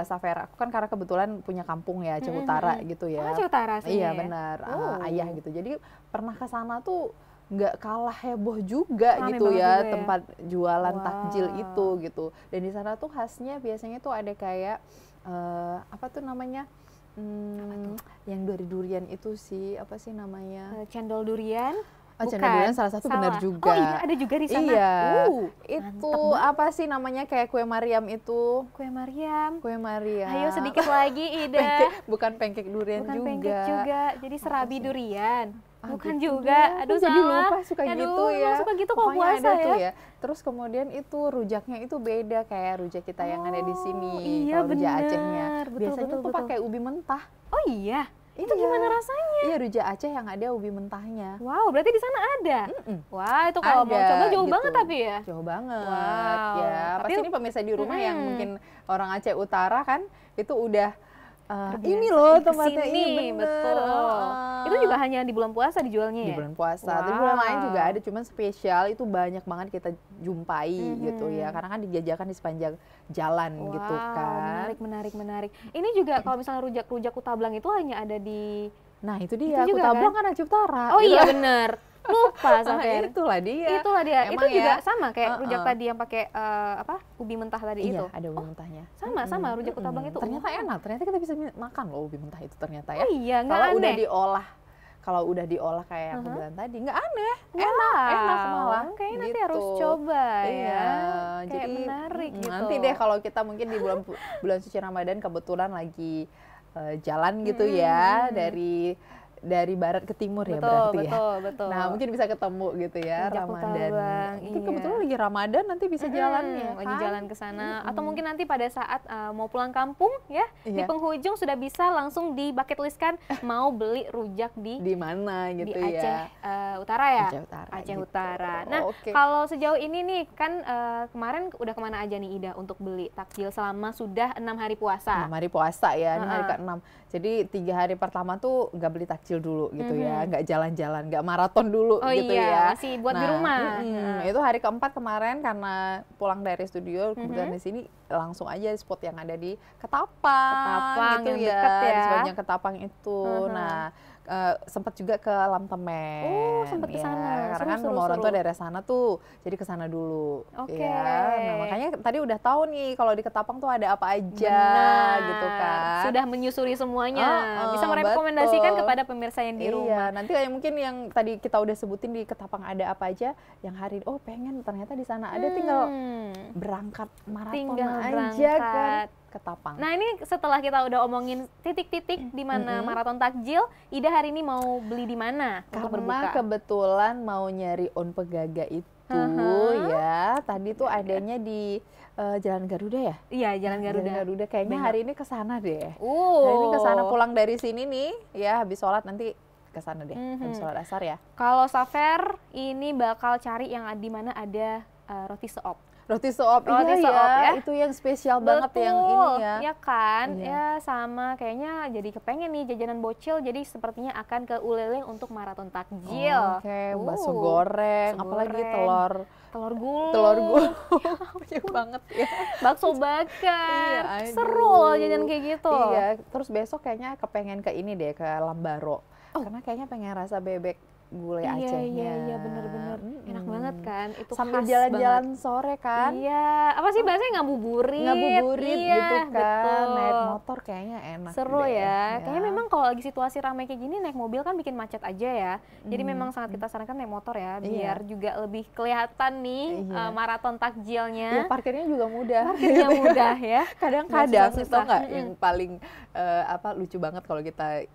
Safera, aku kan karena kebetulan punya kampung ya, Aceh Utara gitu ya. Oh, Aceh Utara sini Iya ya? benar, Oh. ayah gitu. Jadi pernah ke sana tuh nggak kalah heboh juga Rame gitu banget ya, juga ya? tempat jualan Wow. takjil itu gitu. Dan di sana tuh khasnya biasanya tuh ada kayak apa tuh namanya? Yang dari durian itu sih, apa sih namanya? Cendol durian. Cendol durian salah satu benar juga. Oh iya, ada juga di sana. Iya. Mantep Itu apa sih namanya, kayak kue Mariam itu? Kue Mariam. Kue Mariam. Ayo sedikit lagi, Ida. Bukan pancake durian Bukan juga. pancake juga, jadi serabi sih? durian. Bukan gitu juga. deh. Aduh, Aku jadi salah. lupa suka Aduh, gitu ya. emang suka gitu kalau Pokoknya puasa ada ya. tuh ya. Terus kemudian itu rujaknya itu beda kayak rujak kita yang ada di sini. iya, Kalau rujak bener. Acehnya. Betul, Biasanya betul, tuh betul. pakai ubi mentah. Oh iya. Itu gimana rasanya? Iya, rujak Aceh yang ada ubi mentahnya. Wow, berarti di sana ada. Wah, itu kalau mau coba jauh gitu. banget tapi ya. Jauh banget. Wow. Ya, Tapi pasti ini pemirsa di rumah yang mungkin orang Aceh Utara kan itu udah ini Terbiasa. loh Ih, tempatnya kesini, ini bener. betul. Itu juga hanya di bulan puasa dijualnya Di ya? bulan puasa. Tapi Wow. bulan lain juga ada, cuman spesial itu banyak banget kita jumpai gitu ya. Karena kan dijajakan di sepanjang jalan gitu kan. Menarik. Ini juga kalau misalnya rujak Kutablang itu hanya ada di... Nah itu dia, Itu juga Kutablang kan Aceh Utara. Oh gitu. iya bener, lupa Safer. Itulah dia. Itulah dia. Emang Itu juga ya? sama kayak rujak tadi yang pakai ubi mentah tadi itu. Iya, ada ubi mentahnya. Sama rujak Kutablang itu. Ternyata enak, ternyata kita bisa makan loh ubi mentah itu ternyata ya. Oh iya, nggak Kalau aneh. udah diolah kayak yang aku bilang tadi, nggak aneh, Wow. enak malah. Kayaknya nanti gitu. harus coba Iya, ya. Kayak jadi menarik gitu. nanti deh kalau kita mungkin di bulan suci Ramadan kebetulan lagi jalan gitu ya dari barat ke timur ya berarti ya. Betul. Nah mungkin bisa ketemu gitu ya Rujak Ramadan. Kutablang, Mungkin iya. kebetulan lagi Ramadan nanti bisa jalan ya lagi kan? jalan ke sana atau mungkin nanti pada saat mau pulang kampung ya di Iya. penghujung sudah bisa langsung di bucket listkan mau beli rujak Di mana di gitu Aceh ya. Utara ya. Aceh Utara. Aceh gitu. Utara. Nah, Oke. kalau sejauh ini nih kan kemarin udah kemana aja nih Ida untuk beli takjil selama sudah 6 hari puasa? 6 hari puasa ya, ini hari ke-6. Jadi 3 hari pertama tuh nggak beli takjil dulu gitu ya, nggak jalan-jalan, nggak maraton dulu Oh gitu iya, ya. masih buat di rumah. Itu hari keempat kemarin karena pulang dari studio, kebetulan di sini langsung aja spot yang ada di Ketapang gitu yang ya, deket ya. di sepanjang Ketapang itu. Nah, sempat juga ke Lamtemen. Oh, sempat ke ya, sana. karena kan Seru, rumah orang tua seru. daerah sana tuh, jadi ke sana dulu. Oke. Ya. Nah, makanya tadi udah tahu nih kalau di Ketapang tuh ada apa aja gitu kan. Sudah menyusuri semuanya. Oh, Bisa merekomendasikan betul. kepada pemirsa yang di Iya, rumah. nanti kayak mungkin yang tadi kita udah sebutin di Ketapang ada apa aja, yang hari pengen ternyata di sana ada, tinggal berangkat maraton Tinggal aja berangkat. kan Ketapang. Nah ini setelah kita udah omongin titik-titik di mana maraton takjil, Ida hari ini mau beli di mana untuk Karena berbuka? kebetulan mau nyari on pegaga itu ya, tadi tuh adanya di Jalan Garuda ya? Iya, Jalan Garuda. Jalan Garuda kayaknya hari ini ke sana deh. Oh. Hari ini ke sana pulang dari sini nih, ya habis sholat nanti ke sana deh, habis sholat asar ya. Kalau Safer ini bakal cari yang di mana ada roti seop. Roti seop, Roti iya seop ya. Itu yang spesial banget yang ini ya. Ya kan? Iya. Ya sama kayaknya jadi kepengen nih jajanan bocil, jadi sepertinya akan ke Uleleng untuk maraton takjil. Oke, bakso goreng, bakso apalagi goreng. Telur gulung. telur gulung. Banyak banget ya. Bakso bakar. Iya, Seru aduh. loh jajan kayak gitu. Iya, terus besok kayaknya kepengen ke ini deh, ke Lambaro. Karena kayaknya pengen rasa bebek gulai Acehnya. Iya, bener-bener. Enak banget kan? Itu Sambil khas jalan-jalan banget. sore kan. Iya, apa sih bahasanya ngabuburit? Ngabuburit Iya, gitu kan, betul. naik motor kayaknya enak Seru deh, ya. Kayaknya memang kalau lagi situasi ramai kayak gini naik mobil kan bikin macet aja ya. Jadi memang sangat kita sarankan naik motor ya, biar juga lebih kelihatan nih Iya. maraton Ya, takjilnya. parkirnya juga mudah. Parkirnya mudah ya. Kadang-kadang itu susah-susah. nggak yang paling lucu banget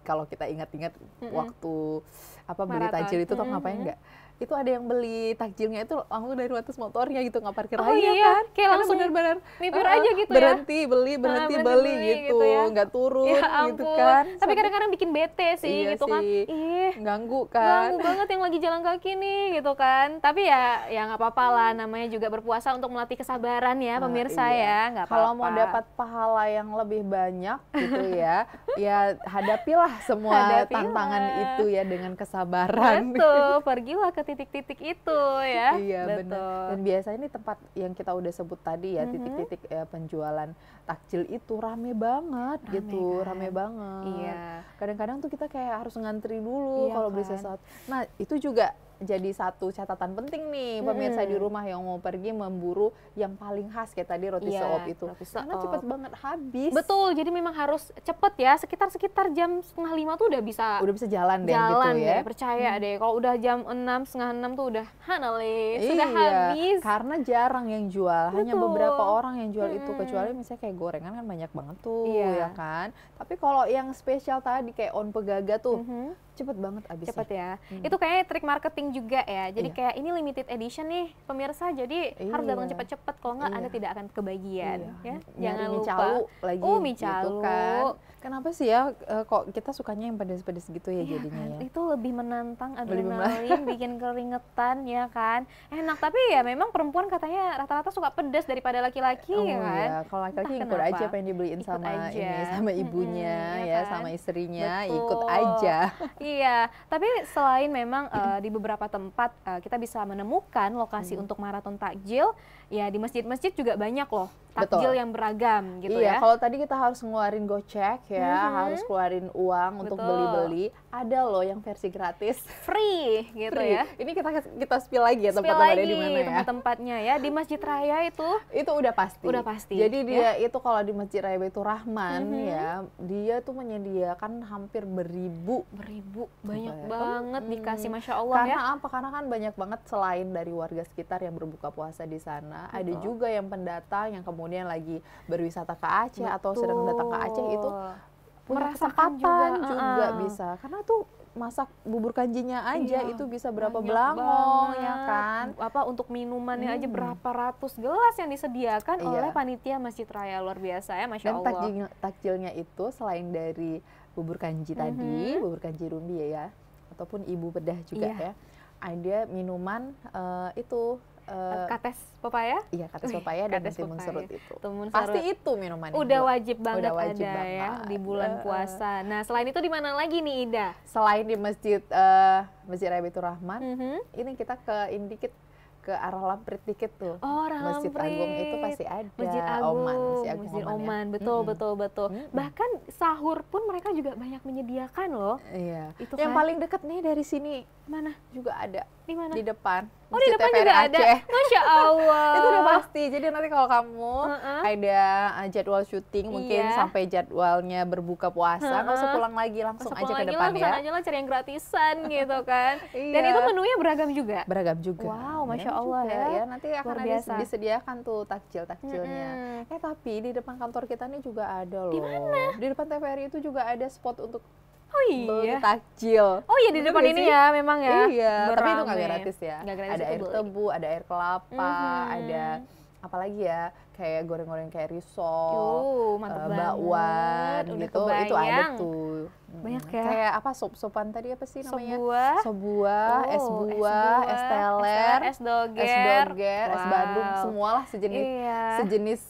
kalau kita ingat-ingat waktu beli Maraton. takjil itu tuh ngapain nggak? Itu ada yang beli takjilnya itu langsung dari atas motornya gitu, nggak parkir Oh lagi iya, kan? kayak Karena langsung bener-bener nipir aja gitu ya. berhenti beli berhenti beli beli gitu, gitu ya. nggak turun Ya gitu ampun. kan. Tapi kadang-kadang bikin bete sih Iya gitu kan. sih. Ih, Ganggu kan. ganggu banget yang lagi jalan kaki nih gitu kan. Tapi ya nggak apa-apa lah, namanya juga berpuasa untuk melatih kesabaran ya pemirsa Iya. ya, nggak apa-apa. Kalau mau dapat pahala yang lebih banyak gitu ya, ya hadapilah semua Hadapilah. tantangan itu ya dengan kesabaran. Betul, pergilah ke titik-titik itu ya. Iya betul. benar. Dan biasanya ini tempat yang kita udah sebut tadi ya, titik-titik penjualan takjil itu rame banget gitu, kan? rame banget. Iya. Kadang-kadang tuh kita kayak harus ngantri dulu Iya kalau beli kan? sesuatu. Nah, itu juga jadi satu catatan penting nih pemirsa di rumah yang mau pergi memburu yang paling khas kayak tadi roti Iya, seop itu. roti Karena seop. cepet banget habis. Betul, jadi memang harus cepet ya, sekitar jam 4:30 tuh udah bisa Udah bisa jalan deh jalan gitu ya. deh, percaya deh. Kalau udah jam 5, setengah 6 tuh udah hanale, sudah Iya, habis. karena jarang yang jual, hanya Betul. beberapa orang yang jual itu, kecuali misalnya kayak gorengan kan banyak banget tuh, Iya. ya kan. Tapi kalau yang spesial tadi kayak on pegaga tuh, cepet banget habisnya. Cepet ya. Itu kayaknya trik marketing juga ya. Jadi Iya. kayak ini limited edition nih pemirsa, jadi harus datang Iya. cepet-cepet, kalau nggak Iya. Anda tidak akan kebagian. Iya. Ya, Nyari jangan mie lupa. calu lagi Oh, mie gitu calu. kan. Kenapa sih ya kok kita sukanya yang pedes-pedes gitu ya Iya jadinya kan, ya? itu lebih menantang, Lebih adrenalin, bikin keringetan ya kan. Enak, tapi ya memang perempuan katanya rata-rata suka pedas daripada laki-laki Oh ya kan. iya, kalau laki-laki Entah ikut aja kenapa. pengen dibeliin Ikut sama aja. ini, sama ibunya Mm-mm, ya, kan? sama istrinya, Betul. ikut aja. Iya, tapi selain memang di beberapa tempat kita bisa menemukan lokasi Hmm. untuk maraton takjil, ya di masjid-masjid juga banyak loh Betul. takjil yang beragam gitu Iya, ya. kalau tadi kita harus ngeluarin gocek ya, Mhm. harus keluarin uang untuk Betul. beli-beli. Ada loh yang versi gratis. Free gitu Free. ya. Ini kita spill lagi ya Spill tempat-tempatnya lagi di mana ya. tempat-tempatnya ya di Masjid Raya itu. Itu udah pasti. Udah pasti, Jadi ya. dia itu kalau di Masjid Raya Baitur Rahman Mhm. ya, dia tuh menyediakan hampir beribu. Banyak Coba ya. banget dikasih, Masya Allah Karena ya. apa? Karena kan banyak banget selain dari warga sekitar yang berbuka puasa di sana, ada Betul. juga yang pendatang yang kemudian lagi berwisata ke Aceh atau sedang datang ke Aceh itu punya Merasakan kesempatan juga, juga bisa. Karena tuh masak bubur kanjinya aja Iya, itu bisa berapa banyak belangong ya banget. kan? Apa untuk minumannya aja Hmm. berapa ratus gelas yang disediakan Iya. oleh panitia Masjid Raya, luar biasa ya, Masya Dan Allah. takjilnya itu selain dari bubur kanji tadi, Mhm. bubur kanji rumbi ya, ataupun ibu bedah juga Iya. ya. Ada minuman itu Kates pepaya, iya kates Wih, pepaya dan kates timun pepaya. serut itu. timun Pasti serut. itu minumannya. Udah wajib banget wajib ada ya banget. di bulan puasa. Nah, selain itu di mana lagi nih, Ida? Selain di Masjid Raya Baitur Rahman, Mhm. ini kita ke ini dikit ke arah Lamprit dikit tuh. Oh, Masjid Agung itu pasti ada. Masjid Agung, Masjid Agung Oman, ya. betul, Mm-mm. betul. Mm-mm. Bahkan sahur pun mereka juga banyak menyediakan loh. Iya. Itu Yang kan. paling deket nih dari sini Mana? juga ada Di mana? di depan. Oh, di Masjid depan TVRI juga ada. Aceh. Masya Allah. Itu udah pasti. Jadi nanti kalau kamu Heeh. ada jadwal syuting mungkin Iya. sampai jadwalnya berbuka puasa, nggak usah Heeh. pulang lagi, langsung Masuk aja ke lagi depan lah, ya. kesana aja lah cari yang gratisan gitu kan. Dan Iya. itu menunya beragam juga. Beragam juga. Wow, Masya Beragam Allah juga ya. Nanti akan Luar ada biasa. disediakan tuh takjil-takjilnya. Mm-mm. Tapi di depan kantor kita nih juga ada loh. Di mana? Di depan TVRI itu juga ada spot untuk Oh beli iya. takjil. Oh iya, di Bener depan nggak ini sih? ya memang ya. Iya, tapi itu nggak Berame. gratis ya. Nggak gratis, Ada itu air beli. tebu, ada air kelapa, Mhm. ada apa lagi ya? Kayak goreng-goreng kayak risol, Mantep banget. bakwan Udah gitu. Itu ada kebayang. tuh. Banyak ya. Kayak apa sop-sopan tadi apa sih namanya? Sebuah Sop buah, es Oh, buah, es teler, es doger, es Bandung, Wow. semualah sejenis Iya. sejenis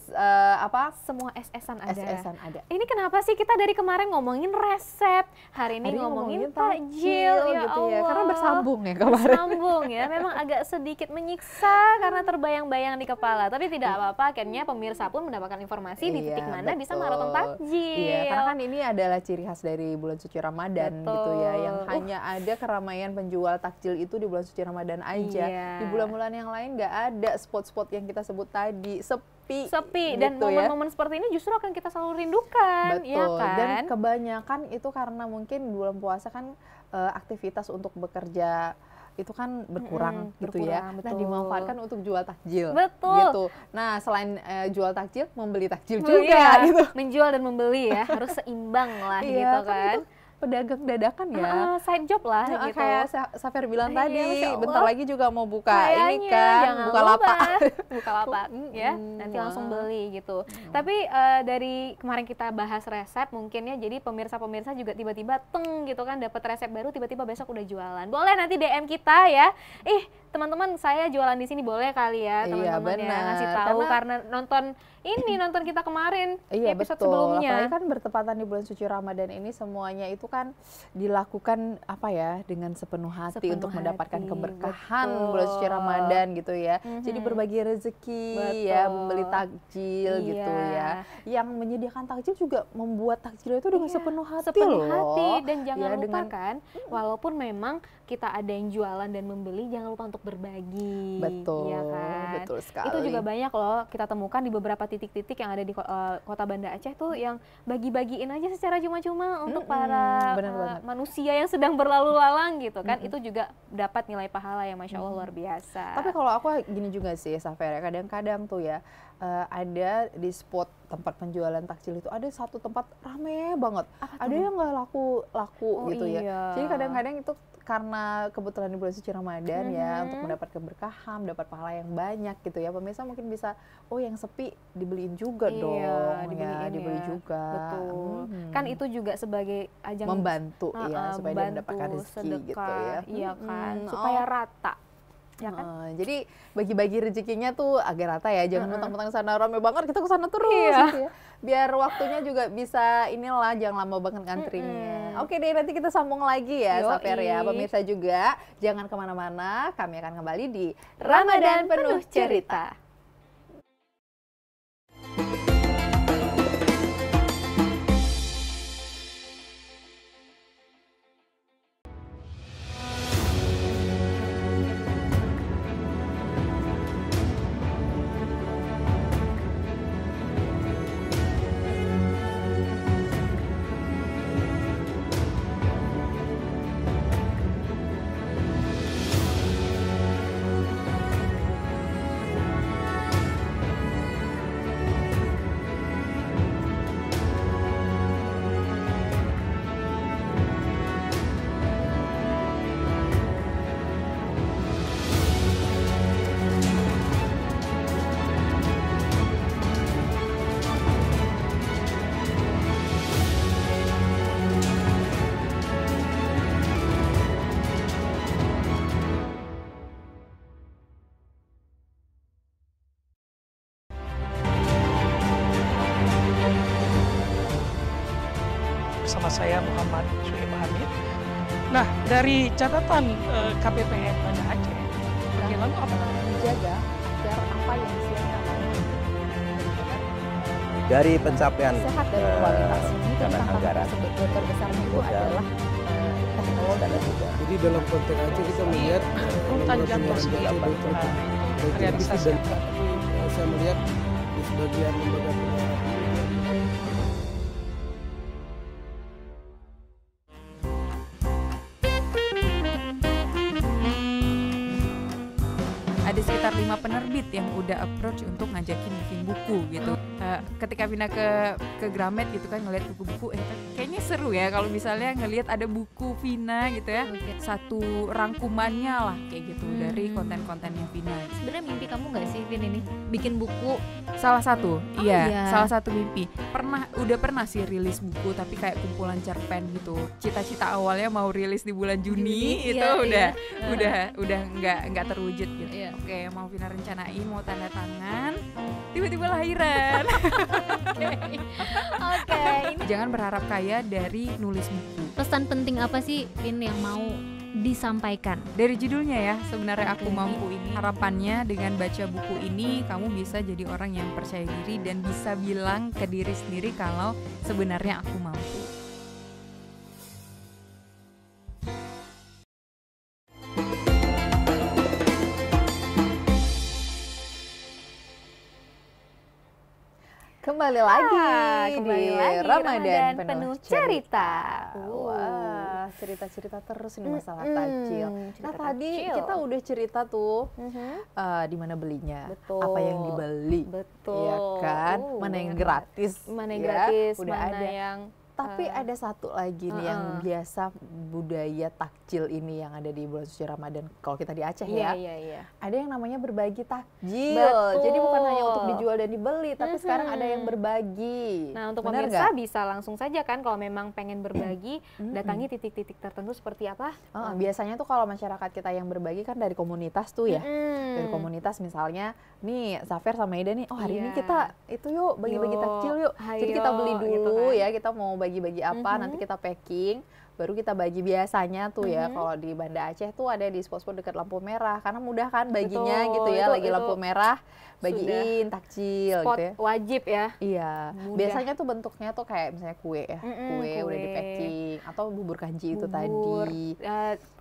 apa? Semua es-esan ada. Es-esan ada. Ini kenapa sih kita dari kemarin ngomongin resep, hari ini Hari ngomongin takjil takjil, ya gitu Allah. ya. Karena bersambung ya kemarin. Bersambung ya, memang agak sedikit menyiksa karena terbayang-bayang di kepala. Tapi tidak apa-apa, akhirnya pemirsa pun mendapatkan informasi di Iya, titik mana bisa betul. maraton takjil. Iya, karena kan ini adalah ciri khas dari bulan suci Ramadan gitu ya, yang Betul. hanya ada keramaian penjual takjil itu di bulan suci Ramadan aja. Iya. Di bulan-bulan yang lain nggak ada spot-spot yang kita sebut tadi, Sepi, dan gitu ya. momen-momen seperti ini justru akan kita selalu rindukan, Betul. ya kan? Dan kebanyakan itu karena mungkin bulan puasa kan aktivitas untuk bekerja itu kan berkurang gitu ya. berkurang, Nah, betul. dimanfaatkan untuk jual takjil. Betul. Gitu. Nah, selain jual takjil, membeli takjil Oh, juga iya, gitu. menjual dan membeli ya, harus seimbang lah Iya, gitu kan kan. itu pedagang dadakan ya. Side job lah gitu. Kayak Safir bilang Iya, tadi, Masya Allah. bentar lagi juga mau buka ini Kayaknya, kan, jangan buka lupa. lapak. Buka lapak ya, nanti langsung beli gitu. Tapi dari kemarin kita bahas resep mungkin ya, jadi pemirsa-pemirsa juga tiba-tiba teng gitu kan dapat resep baru, tiba-tiba besok udah jualan. Boleh nanti DM kita ya. Teman-teman saya jualan di sini, boleh kali ya Iya, teman-teman ya benar. ngasih tahu karena nonton kita kemarin Iya, episode betul. sebelumnya. Apalagi kan bertepatan di bulan suci Ramadan ini semuanya itu kan dilakukan apa ya, dengan sepenuh hati Sepenuh untuk mendapatkan hati, keberkahan betul. bulan suci Ramadan gitu ya. Jadi Mhm. berbagi rezeki Betul. ya, membeli takjil gitu Iya. ya. Yang menyediakan takjil juga membuat takjil itu dengan Iya, sepenuh hati sepenuh loh. hati. Dan jangan Ya, lupa dengan- kan, walaupun memang kita ada yang jualan dan membeli, jangan lupa untuk berbagi. Betul, Iya kan? betul sekali. Itu juga banyak loh kita temukan di beberapa titik-titik yang ada di kota Banda Aceh tuh, yang bagi-bagiin aja secara cuma-cuma untuk para benar banget. manusia yang sedang berlalu lalang gitu kan. Itu juga dapat nilai pahala yang Masya Allah luar biasa. Tapi kalau aku gini juga sih, Safera, kadang-kadang tuh ya ada di spot tempat penjualan takjil itu ada satu tempat rame banget, ada yang nggak laku gitu ya. Jadi kadang-kadang itu karena kebetulan di bulan suci Ramadan ya, untuk mendapat keberkahan, dapat pahala yang banyak gitu ya. Pemirsa mungkin bisa, yang sepi dibeliin juga dong, dibeli juga. Betul. Kan itu juga sebagai ajang membantu ya, supaya dia mendapatkan rezeki sedekah, gitu ya. Iya kan, supaya rata. Ya kan? Jadi bagi-bagi rezekinya tuh agak rata ya, jangan mentang-mentang sana rame banget kita ke sana terus gitu ya. Biar waktunya juga bisa jangan lama banget ngantrinya. Oke deh, nanti kita sambung lagi ya, Safer ya. Pemirsa juga jangan kemana-mana, kami akan kembali di Ramadan Penuh Cerita. Bersama saya Muhammad Suhaib Hamid. Nah, dari catatan KPPN Banda Aceh, bagaimana apa menjaga agar apa yang disiarkan dari pencapaian sehat dan kualitas ini, dan anggaran terbesarnya itu adalah teknologi dan juga. Jadi dalam konteks Aceh kita melihat Rutan Jantung sendiri realistis dan saya melihat di sebagian lembaga penyiaran ada sekitar 5 penerbit yang udah approach untuk ngajakin bikin buku gitu. Ketika pindah ke Gramet gitu kan, ngeliat buku-buku, kayaknya seru ya kalau misalnya ngelihat ada buku Vina gitu ya, satu rangkumannya lah kayak gitu dari konten-kontennya Vina. Sebenarnya mimpi kamu nggak sih, Vin, ini bikin buku? Salah satu, iya. Salah satu mimpi. Udah pernah sih rilis buku, tapi kayak kumpulan cerpen gitu. Cita-cita awalnya mau rilis di bulan Juni, itu udah nggak terwujud gitu. Iya. Oke, mau Vina rencanain mau tanda tangan, tiba-tiba lahiran. Oke. Jangan berharap kaya dari nulis buku. Pesan penting apa sih, Vin, yang mau disampaikan? Dari judulnya ya, sebenarnya Aku Mampu ini. Harapannya dengan baca buku ini kamu bisa jadi orang yang percaya diri dan bisa bilang ke diri sendiri kalau sebenarnya aku mampu. Kembali lagi kembali di lagi Ramadan Penuh Cerita. Wah, cerita-cerita terus ini masalah takjil. Nah, tadi kita udah cerita tuh di mana belinya, Betul. apa yang dibeli, betul. ya kan, mana yang gratis, mana yang ya, gratis, udah mana ada. yang Tapi ada satu lagi nih yang biasa budaya takjil ini yang ada di bulan suci Ramadan. Kalau kita di Aceh ya, ada yang namanya berbagi takjil. Betul. Jadi bukan hanya untuk dijual dan dibeli, tapi sekarang ada yang berbagi. Nah, untuk Benar pemirsa nggak? bisa langsung saja kan kalau memang pengen berbagi, datangi titik-titik tertentu seperti apa? Biasanya tuh kalau masyarakat kita yang berbagi kan dari komunitas tuh ya. Dari komunitas misalnya, nih Safer sama Ida nih, hari ini kita itu yuk bagi-bagi takjil yuk. Jadi kita beli dulu gitu kan. ya, kita mau bagi-bagi apa, nanti kita packing, baru kita bagi. Biasanya tuh ya kalau di Banda Aceh tuh ada di spot-spot dekat lampu merah, karena mudah kan baginya. Betul, gitu ya, itu- lagi itu lampu merah, bagiin takjil Spot gitu ya. wajib ya. Iya, Mudah. biasanya tuh bentuknya tuh kayak misalnya kue ya, kue udah di packing, atau bubur kanji itu Bubur. tadi.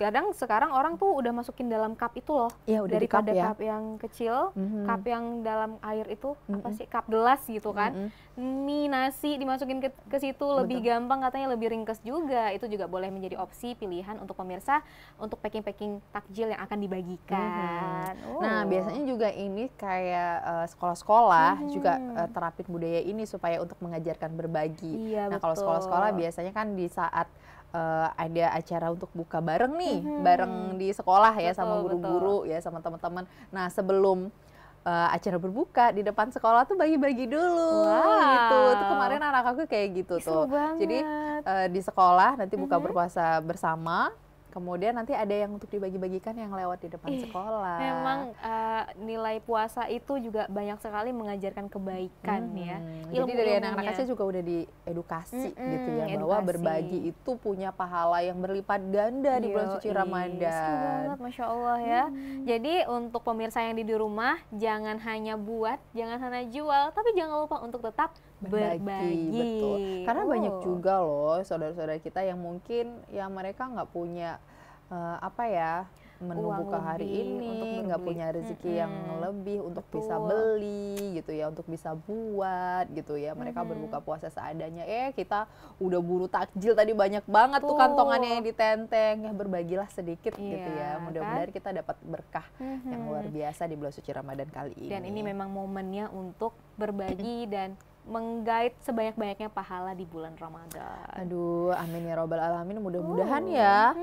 Kadang sekarang orang tuh udah masukin dalam cup itu loh. Iya, udah di cup Daripada ya. cup yang kecil, cup yang dalam air itu apa sih? Cup gelas gitu kan. Mm-mm. Mie nasi dimasukin ke situ lebih gampang, katanya lebih ringkes juga. Itu juga juga boleh menjadi opsi pilihan untuk pemirsa untuk packing-packing takjil yang akan dibagikan. Nah, biasanya juga ini kayak sekolah-sekolah juga terapin budaya ini supaya untuk mengajarkan berbagi. Iya, Nah, kalau betul. sekolah-sekolah biasanya kan di saat ada acara untuk buka bareng nih, bareng di sekolah ya, sama Betul, guru-guru ya, sama teman-teman. Nah, sebelum acara berbuka di depan sekolah tuh bagi-bagi dulu gitu. Itu kemarin anak aku kayak gitu tuh. Jadi di sekolah nanti buka berpuasa bersama. Kemudian nanti ada yang untuk dibagi-bagikan yang lewat di depan sekolah. Memang nilai puasa itu juga banyak sekali mengajarkan kebaikan ya. Jadi dari anak-anak kecil juga udah diedukasi gitu ya, bahwa berbagi itu punya pahala yang berlipat ganda di bulan suci Ramadan. Seru banget, Masya Allah ya. Jadi untuk pemirsa yang di rumah, jangan hanya buat, jangan hanya jual, tapi jangan lupa untuk tetap berbagi. Betul. Karena banyak juga loh saudara-saudara kita yang mungkin ya mereka nggak punya menu buka hari ini, nggak punya rezeki yang lebih untuk bisa beli gitu ya, untuk bisa buat gitu ya. Mereka berbuka puasa seadanya. Kita udah buru takjil tadi banyak banget tuh kantongannya yang ditenteng. Ya berbagilah sedikit gitu ya. Mudah-mudahan kita dapat berkah yang luar biasa di bulan suci Ramadan kali ini. Dan ini memang momennya untuk berbagi dan menggait sebanyak-banyaknya pahala di bulan Ramadan. Aduh, amin ya robbal alamin. Mudah-mudahan ya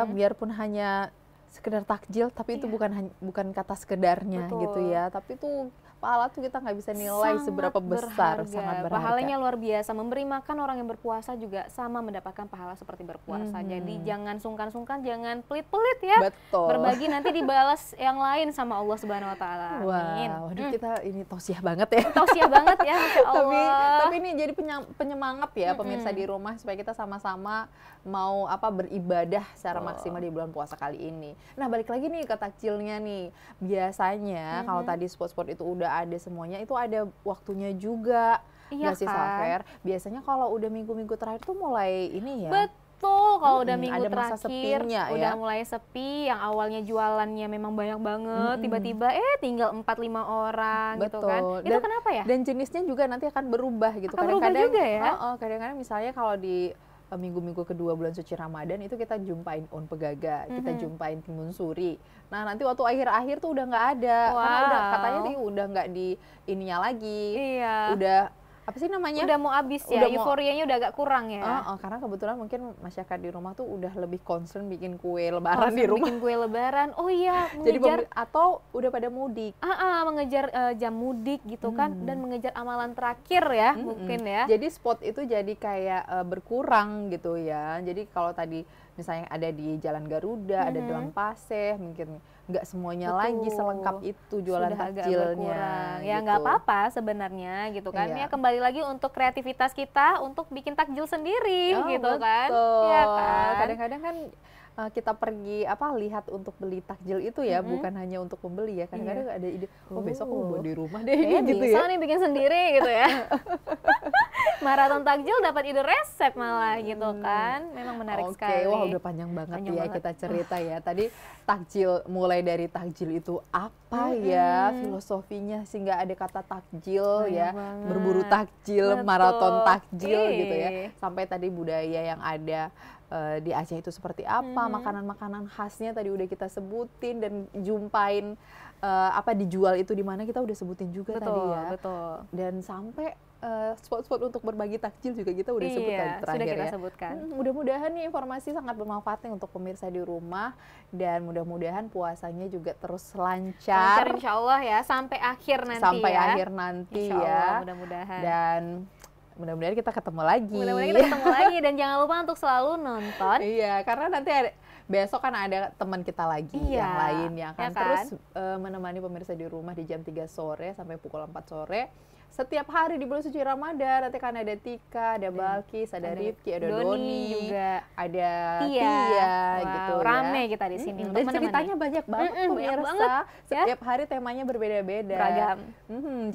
biarpun hanya sekedar takjil, tapi itu bukan kata sekedarnya gitu ya. Tapi itu pahala tuh kita nggak bisa nilai seberapa besar, sangat berharga. Pahalanya luar biasa. Memberi makan orang yang berpuasa juga sama mendapatkan pahala seperti berpuasa. Jadi jangan sungkan-sungkan, jangan pelit-pelit ya. Betul. Berbagi nanti dibalas yang lain sama Allah Subhanahu Wa Taala. Amin. Waduh, kita ini tausiah banget ya. Tausiah banget ya, Masya Allah. Tapi ini jadi penyemangat ya pemirsa di rumah supaya kita sama-sama mau beribadah secara maksimal di bulan puasa kali ini. Nah, balik lagi nih ke takjilnya nih. Biasanya kalau tadi spot-spot itu udah ada semuanya, itu ada waktunya juga. Iya nggak sih, Safer? Biasanya kalau udah minggu-minggu terakhir tuh mulai ini ya. Betul, kalau udah minggu ada masa terakhir sepinya, udah ya. mulai sepi, yang awalnya jualannya memang banyak banget, tiba-tiba tinggal 4-5 orang gitu kan. Itu kenapa ya? Dan jenisnya juga nanti akan berubah gitu. Akan berubah juga ya? Kadang-kadang misalnya kalau di minggu-minggu kedua bulan suci Ramadan itu kita jumpain on pegaga, kita jumpain timun suri. Nah, nanti waktu akhir-akhir tuh udah nggak ada, karena udah katanya udah nggak di ininya lagi. Iya. Udah apa sih namanya? Udah mau habis ya, euforianya udah agak kurang ya. Karena kebetulan mungkin masyarakat di rumah tuh udah lebih concern bikin kue lebaran di rumah. Bikin kue lebaran, oh iya, mengejar, jadi atau udah pada mudik. Mengejar jam mudik gitu kan, dan mengejar amalan terakhir ya, mungkin ya. Jadi spot itu jadi kayak berkurang gitu ya. Jadi kalau tadi misalnya ada di Jalan Garuda, ada di Paseh, mungkin nggak semuanya lagi selengkap itu jualan takjilnya. Ya nggak apa-apa sebenarnya gitu kan. Ya kembali lagi untuk kreativitas kita untuk bikin takjil sendiri gitu kan. Ya kan. Kadang-kadang kan kita pergi lihat untuk beli takjil itu ya, bukan hanya untuk membeli ya. Kadang-kadang ada ide, besok aku buat di rumah deh gitu bisa ya. nih bikin sendiri gitu ya. Maraton takjil dapat ide resep malah gitu kan. Memang menarik sekali. Wah udah panjang banget kita cerita ya. Tadi takjil, mulai dari takjil itu apa ya filosofinya sehingga ada kata takjil ya, berburu takjil, maraton takjil gitu ya. Sampai tadi budaya yang ada di Aceh itu seperti apa, makanan-makanan khasnya tadi udah kita sebutin, dan jumpain dijual itu di mana kita udah sebutin juga tadi ya. Betul. Dan sampai spot-spot untuk berbagi takjil juga kita udah sebutkan terakhir sudah kita ya. sebutkan. Mudah-mudahan nih informasi sangat bermanfaat nih untuk pemirsa di rumah, dan mudah-mudahan puasanya juga terus lancar. Lancar insya Allah ya, sampai akhir nanti sampai ya. akhir nanti insya Allah, ya. Mudah-mudahan. Dan mudah-mudahan kita ketemu lagi. Mudah-mudahan kita ketemu lagi, dan jangan lupa untuk selalu nonton. Iya, karena nanti besok kan ada teman kita lagi yang lain yang akan terus menemani pemirsa di rumah di jam 3 sore sampai pukul 4 sore. Setiap hari di bulan suci Ramadan nanti kan ada Tika, ada Balkis, ada Rifki, ada Doni juga, ada Tia gitu ya. Rame kita di sini untuk dan ceritanya banyak banget pemirsa. Setiap hari temanya berbeda-beda. Beragam.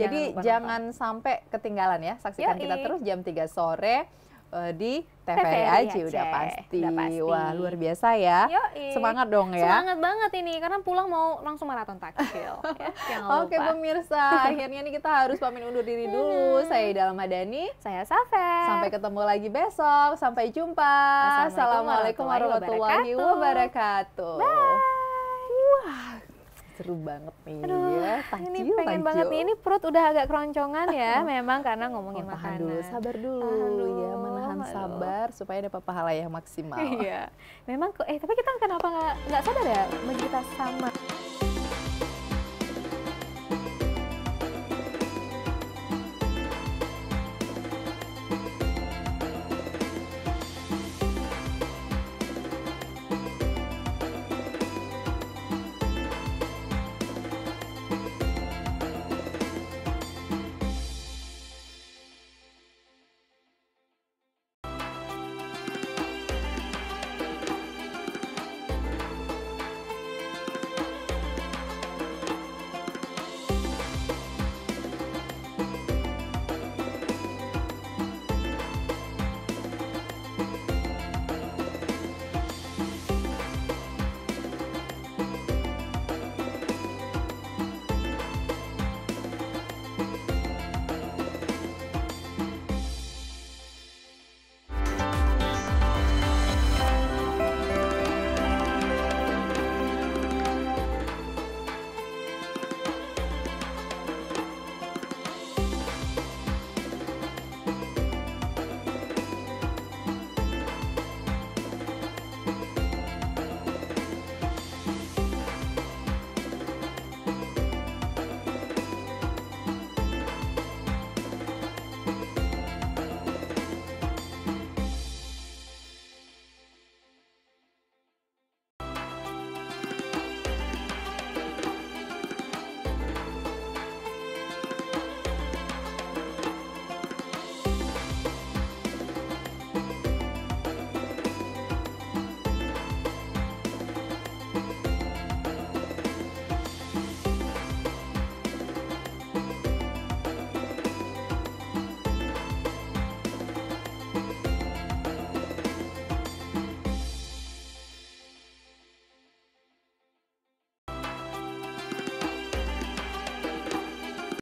Jadi jangan sampai ketinggalan ya. Saksikan kita terus jam 3 sore di TVRI Aceh udah pasti. Wah, luar biasa ya. Yoi. Semangat dong ya. Semangat banget ini karena pulang mau langsung maraton takjil. Ya, jangan lupa. Oke pemirsa, akhirnya nih kita harus pamit undur diri dulu. Saya Ida Madani. Saya Safer. Sampai ketemu lagi besok. Sampai jumpa. Assalamualaikum warahmatullahi wabarakatuh. Bye. Wah, seru banget nih. Aduh, ya. ini pengen banget nih. Ini perut udah agak keroncongan ya. Memang karena ngomongin tahan makanan. dulu, sabar dulu ya, menahan sabar supaya dapat pahala yang maksimal. Iya. Memang tapi kita kenapa nggak sadar ya, kita sama